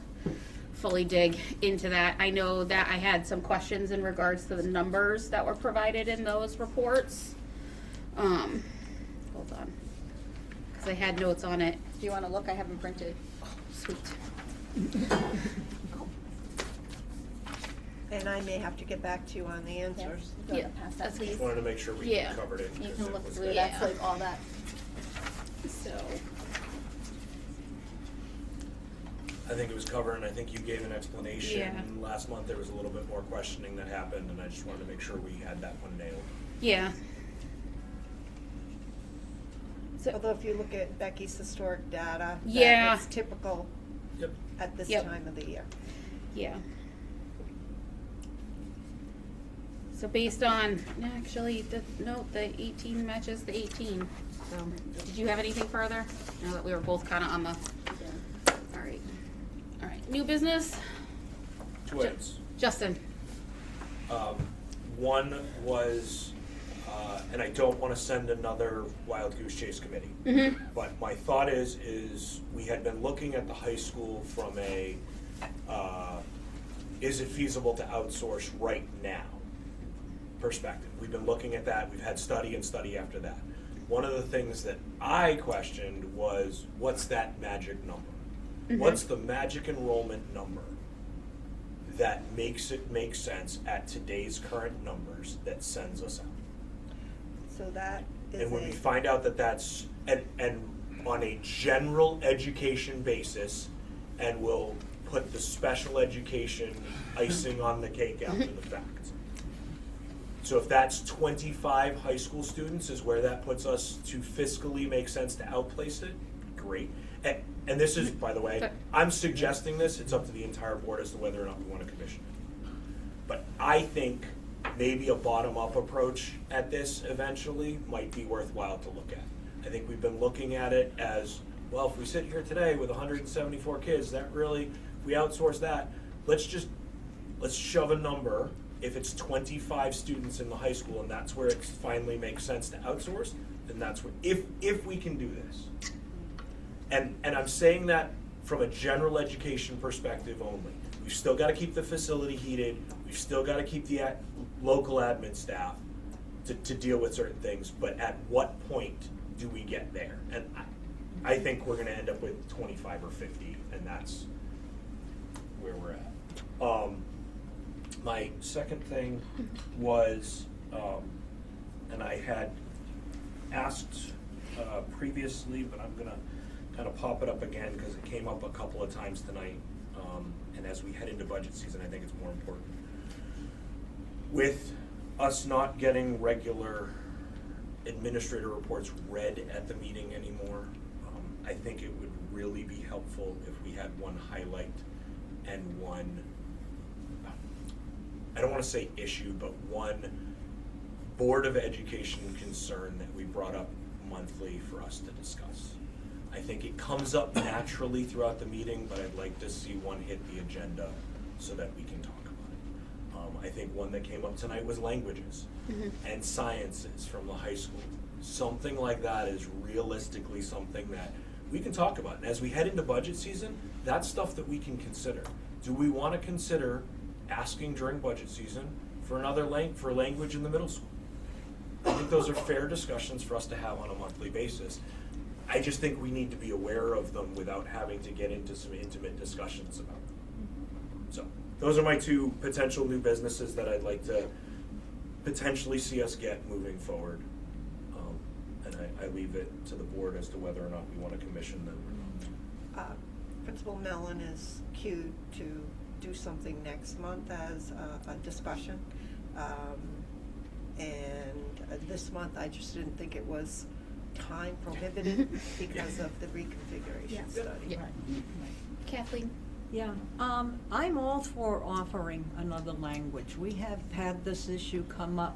fully dig into that. I know that I had some questions in regards to the numbers that were provided in those reports. Hold on, because I had notes on it. Do you wanna look? I have them printed. Sweet. And I may have to get back to you on the answers. Yeah, Pass that, that's please. Just wanted to make sure we Yeah. covered it. You 'cause can it look was through, good. Yeah. that's like all that. So, I think it was covered, and I think you gave an explanation. Yeah. Last month, there was a little bit more questioning that happened, and I just wanted to make sure we had that one nailed. yeah. Although if you look at Becky's historic data, Yeah. it's typical Yep. at this Yep. time of the year. Yeah. So based on, actually, no, the 18 matches the 18. So, did you have anything further? I know that we were both kind of on the, all right. All right, new business? Two items. Justin. One was, and I don't want to send another Wild Goose Chase committee, but my thought is we had been looking at the high school from a, is it feasible to outsource right now perspective. We've been looking at that. We've had study and study after that. One of the things that I questioned was, what's that magic number? What's the magic enrollment number that makes it make sense at today's current numbers that sends us out? So that is And when we find out that that's, and on a general education basis, and we'll put the special education icing on the cake after the fact. So if that's 25 high school students is where that puts us to fiscally make sense to outplace it, great. And this is, by the way, I'm suggesting this, it's up to the entire board as to whether or not we want to commission it. But I think maybe a bottom-up approach at this eventually might be worthwhile to look at. I think we've been looking at it as, well, if we sit here today with 174 kids, that really, if we outsource that, let's shove a number. If it's 25 students in the high school and that's where it finally makes sense to outsource, then that's where, if we can do this. And I'm saying that from a general education perspective only. We've still got to keep the facility heated. We've still got to keep the local admin staff to deal with certain things. But at what point do we get there? And I think we're going to end up with 25 or 50, and that's where we're at. My second thing was, and I had asked previously, but I'm going to kind of pop it up again because it came up a couple of times tonight. And as we head into budget season, I think it's more important. With us not getting regular administrator reports read at the meeting anymore, I think it would really be helpful if we had one highlight and one, I don't want to say issue, but one Board of Education concern that we brought up monthly for us to discuss. I think it comes up naturally throughout the meeting, but I'd like to see one hit the agenda so that we can talk about it. I think one that came up tonight was languages and sciences from the high school. Something like that is realistically something that we can talk about. And as we head into budget season, that's stuff that we can consider. Do we want to consider asking during budget season for another for language in the middle school? I think those are fair discussions for us to have on a monthly basis. I just think we need to be aware of them without having to get into some intimate discussions about them. So those are my two potential new businesses that I'd like to potentially see us get moving forward. And I leave it to the board as to whether or not we want to commission them or not. Principal Mellon is cued to do something next month as a discussion. And this month, I just didn't think it was time prohibited because of the reconfiguration study. Yeah. Kathleen? Yeah, I'm all for offering another language. We have had this issue come up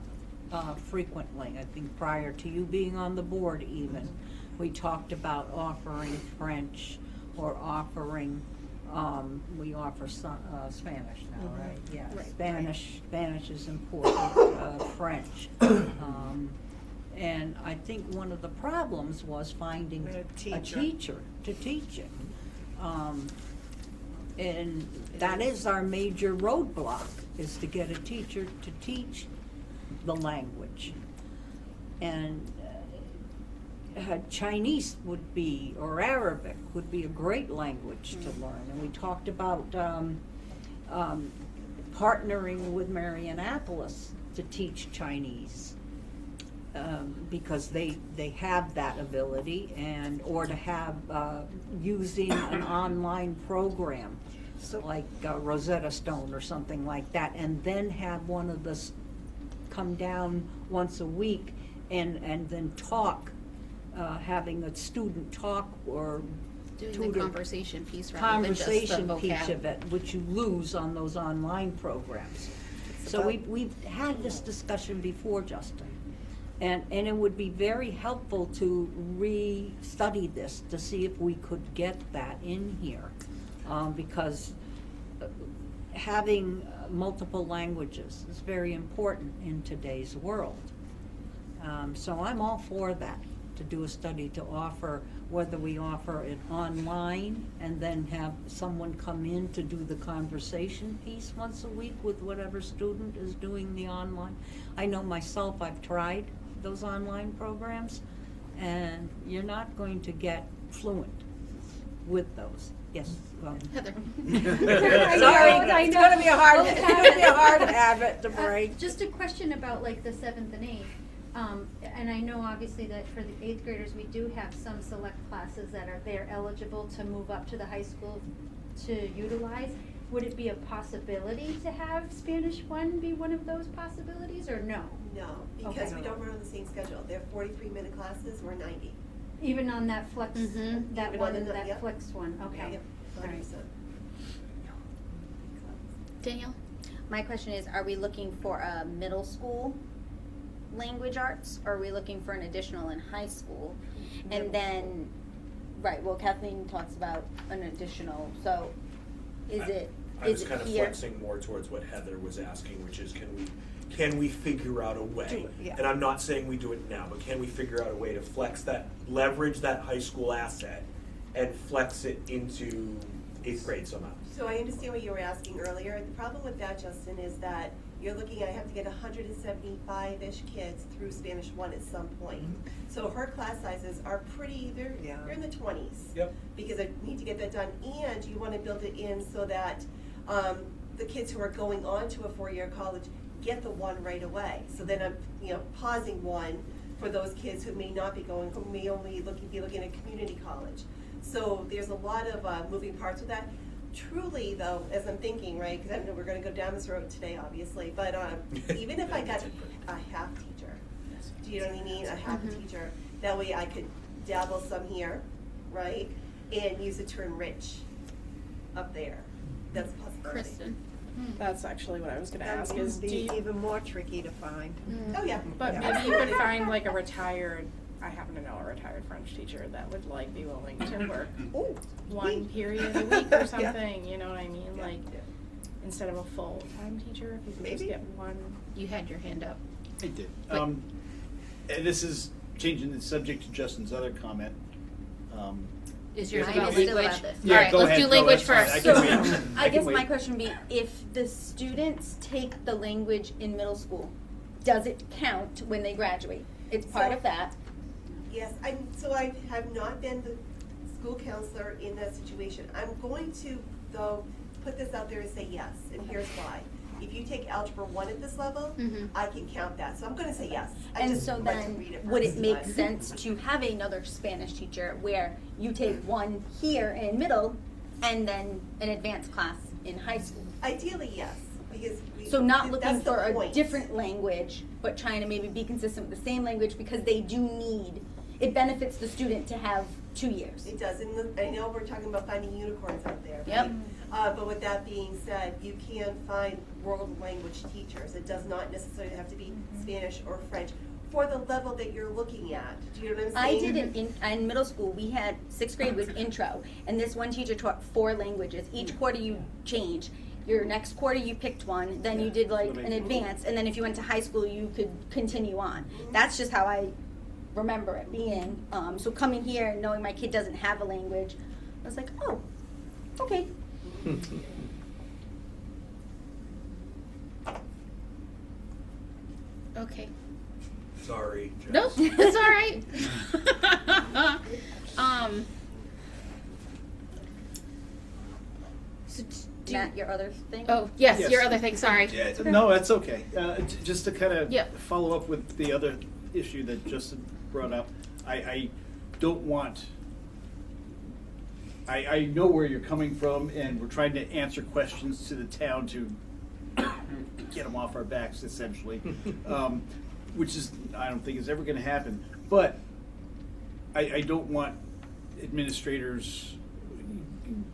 frequently. I think prior to you being on the board even, we talked about offering French or offering, we offer Spanish now, right? Yeah, Spanish is important, French. And I think one of the problems was finding a teacher to teach it. And that is our major roadblock, is to get a teacher to teach the language. And Chinese would be, or Arabic would be a great language to learn. And we talked about partnering with Marianapolis to teach Chinese. Because they have that ability, and or to have using an online program, so like Rosetta Stone or something like that, and then have one of us come down once a week and then talk, having a student talk or doing the conversation piece rather than just the vocab. Piece of it, which you lose on those online programs. So we've had this discussion before, Justin. And it would be very helpful to re-study this to see if we could get that in here. Because having multiple languages is very important in today's world. So I'm all for that, to do a study to offer, whether we offer it online and then have someone come in to do the conversation piece once a week with whatever student is doing the online. I know myself, I've tried those online programs, and you're not going to get fluent with those. Yes, Heather. Sorry, I it's know. gonna be a hard, Both it's gonna be a hard habit to break. Just a question about like the 7th and 8th. And I know obviously that for the 8th graders, we do have some select classes that are, they're eligible to move up to the high school to utilize. Would it be a possibility to have Spanish 1 be one of those possibilities, or no? No, because Okay. we don't run on the same schedule. They're 43-minute classes, we're 90. Even on that flex, that Even one, on the- that yep. flex one, okay. Yep, All right. 100%. Danielle? My question is, are we looking for a middle school language arts, or are we looking for an additional in high school? And then, right, well, Kathleen talks about an additional, so is it I was is kind it of here? flexing more towards what Heather was asking, which is can we figure out a way? Do it, yeah. And I'm not saying we do it now, but can we figure out a way to flex that, leverage that high school asset and flex it into 8th grade somehow? So I understand what you were asking earlier. The problem with that, Justin, is that you're looking at, I have to get 175-ish kids through Spanish 1 at some point. So her class sizes are pretty, they're in the 20s. Yep. Because I need to get that done, and you want to build it in so that the kids who are going on to a 4-year college get the 1 right away. So then I'm, pausing 1 for those kids who may not be going, who may only be looking at community college. So there's a lot of moving parts with that. Truly, though, as I'm thinking, right, because I know we're going to go down this road today, obviously, but even if I got a half teacher, do you know what I mean? A half a teacher, that way I could dabble some here, right, and use it to enrich up there. That's a possibility. Kristen? That's actually what I was gonna That ask, would is do be you, even more tricky to find. Oh, yeah. but Yeah. maybe you could find like a retired, I happen to know a retired French teacher that would like be willing to work one period a week or something, you know what I mean? Like, instead of a full-time teacher, if you could just Maybe. get one. You had your hand up. I did. And this is changing the subject to Justin's other comment. Is yours Mine about is still language? about this. Yeah, All right, go let's ahead, do go, language that's first. fine. I can So, wait. I guess can my wait. question would be, if the students take the language in middle school, does it count when they graduate? It's part So- of that. Yes, so I have not been the school counselor in that situation. I'm going to, though, put this out there and say yes, and here's why. If you take Algebra 1 at this level, I can count that, so I'm gonna say yes. I And just so like to then, read it would it first, make but- sense to have another Spanish teacher where you take one here in middle and then an advanced class in high school? Ideally, yes, because So not looking that's the for a point. different language, but trying to maybe be consistent with the same language, because they do need, it benefits the student to have 2 years. It does, and I know we're talking about finding unicorns out there, Yep. right? But with that being said, you can find world language teachers. It does not necessarily have to be Spanish or French for the level that you're looking at. Do you know what I'm I saying? did it in middle school. We had 6th grade was intro, and this one teacher taught 4 languages. Each quarter you change. Your next quarter you picked one, then you did like an advance, and then if you went to high school you could continue on. That's just how I remember it being. So coming here and knowing my kid doesn't have a language, I was like, oh, okay. Okay. Sorry, Jess. No, it's all right. So Matt, your other thing? Oh, yes, Yes. your other thing, sorry. Yeah, no, that's okay. Just to kind of Yep. follow up with the other issue that Justin brought up, I don't want, I know where you're coming from, and we're trying to answer questions to the town to get them off our backs, essentially, which is, I don't think is ever going to happen. But I don't want administrators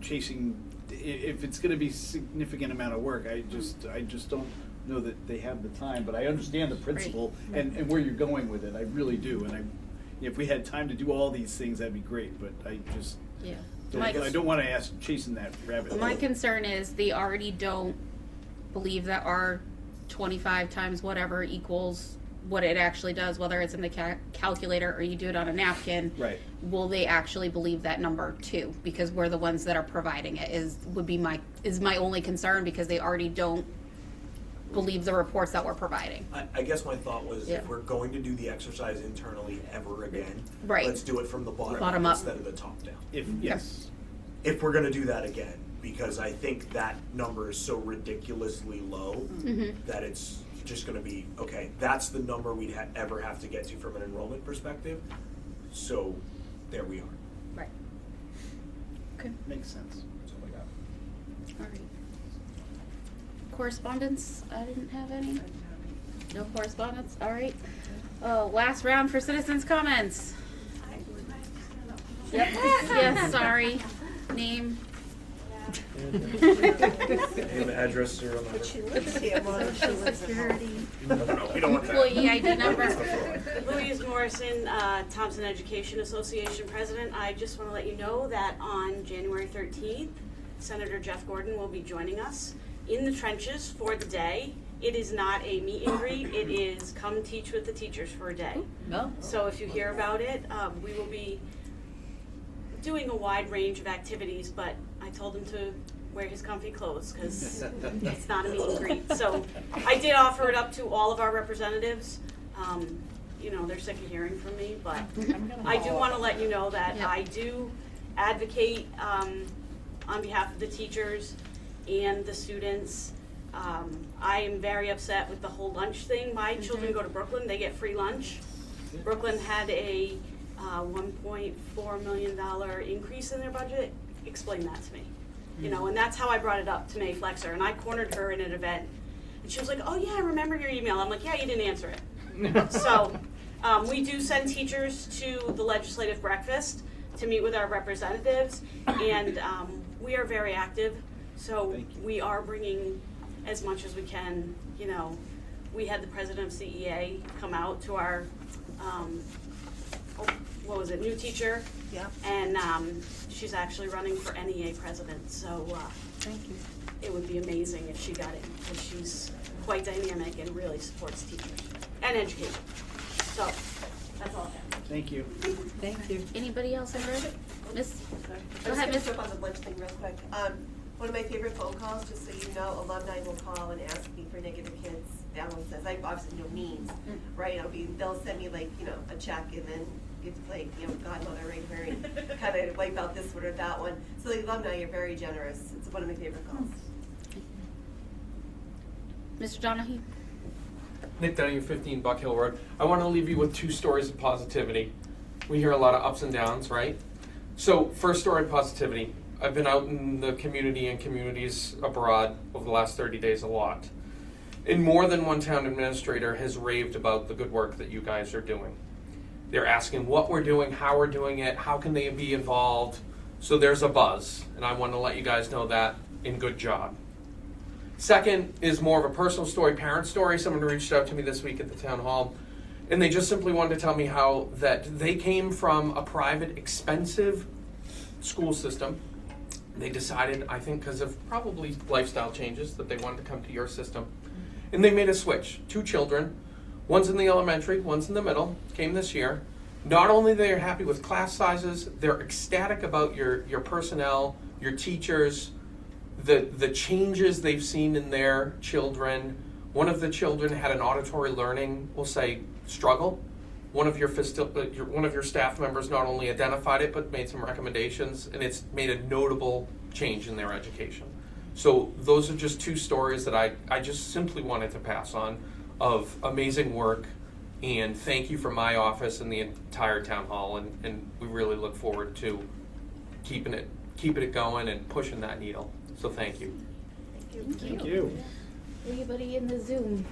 chasing, if it's going to be significant amount of work, I just don't know that they have the time, but I understand the principle and where you're going with it. I really do, and if we had time to do all these things, that'd be great. But I just I don't want to ask chasing that rabbit. My concern is they already don't believe that our 25 times whatever equals what it actually does, whether it's in the calculator or you do it on a napkin. Right. Will they actually believe that number too? Because we're the ones that are providing it. Is my only concern, because they already don't believe the reports that we're providing. I guess my thought was, if we're going to do the exercise internally ever again, let's do it from the bottom up instead of the top down. If we're going to do that again, because I think that number is so ridiculously low that it's just going to be, okay, that's the number we'd ever have to get to from an enrollment perspective. So there we are. Right. Okay. Makes sense. That's all I got. All right. Correspondence? I didn't have any. No correspondence? All right. Last round for citizens' comments. Yep. Yes, sorry. Name. Name, address, serial number. But she lives here more than she lives at home. No, we don't want that. Employee ID number. Louise Morrison, Thompson Education Association President. I just want to let you know that on January 13th, Senator Jeff Gordon will be joining us in the trenches for the day. It is not a meet and greet. It is come teach with the teachers for a day. No. So if you hear about it, we will be doing a wide range of activities, but I told him to wear his comfy clothes because it's not a meet and greet. So I did offer it up to all of our representatives. You know, they're sick of hearing from me, but I do want to let you know that I do advocate on behalf of the teachers and the students. I am very upset with the whole lunch thing. My children go to Brooklyn, they get free lunch. Brooklyn had a $1.4 million increase in their budget. Explain that to me. You know, and that's how I brought it up to May Flexer, and I cornered her in an event. And she was like, oh yeah, I remember your email. I'm like, yeah, you didn't answer it. So we do send teachers to the legislative breakfast to meet with our representatives, and we are very active. So we are bringing as much as we can. You know, we had the president of CEA come out to our, what was it, new teacher? Yeah. And she's actually running for NEA president. So thank you. It would be amazing if she got in, because she's quite dynamic and really supports teachers and education. So that's all I have. Thank you. Thank you. Anybody else ever? Miss? Go ahead, Miss. On the lunch thing real quick. One of my favorite phone calls, just so you know, alumni will call and ask me for negative kids balances. I obviously know means, right? They'll send me like, you know, a check and then get to play, you know, godmother right here and kind of wipe out this one or that one. So the alumni are very generous. It's one of my favorite calls. Mr. Donahue? Nick Donahue, 15 Buck Hill Road. I want to leave you with 2 stories of positivity. We hear a lot of ups and downs, right? So, first story of positivity. I've been out in the community and communities abroad over the last 30 days a lot. And more than one town administrator has raved about the good work that you guys are doing. They're asking what we're doing, how we're doing it, how can they be involved. So there's a buzz, and I want to let you guys know that, and good job. Second is more of a personal story, parent story. Someone reached out to me this week at the town hall, and they just simply wanted to tell me how that they came from a private, expensive school system. They decided, I think because of probably lifestyle changes, that they wanted to come to your system. And they made a switch. 2 children, one's in the elementary, one's in the middle, came this year. Not only they're happy with class sizes, they're ecstatic about your personnel, your teachers, the changes they've seen in their children. One of the children had an auditory learning, we'll say, struggle. One of your staff members not only identified it, but made some recommendations, and it's made a notable change in their education. So those are just 2 stories that I just simply wanted to pass on of amazing work, and thank you from my office and the entire town hall, and we really look forward to keeping it going and pushing that needle. So thank you. Thank you. Anybody in the Zoom?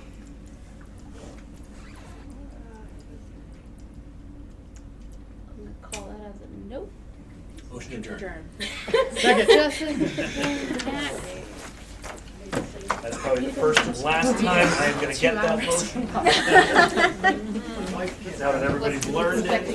I'm going to call that as a nope. Motion to adjourn. Second. Justin. That's probably the first and last time I am going to get that motion. Now that everybody's learned it.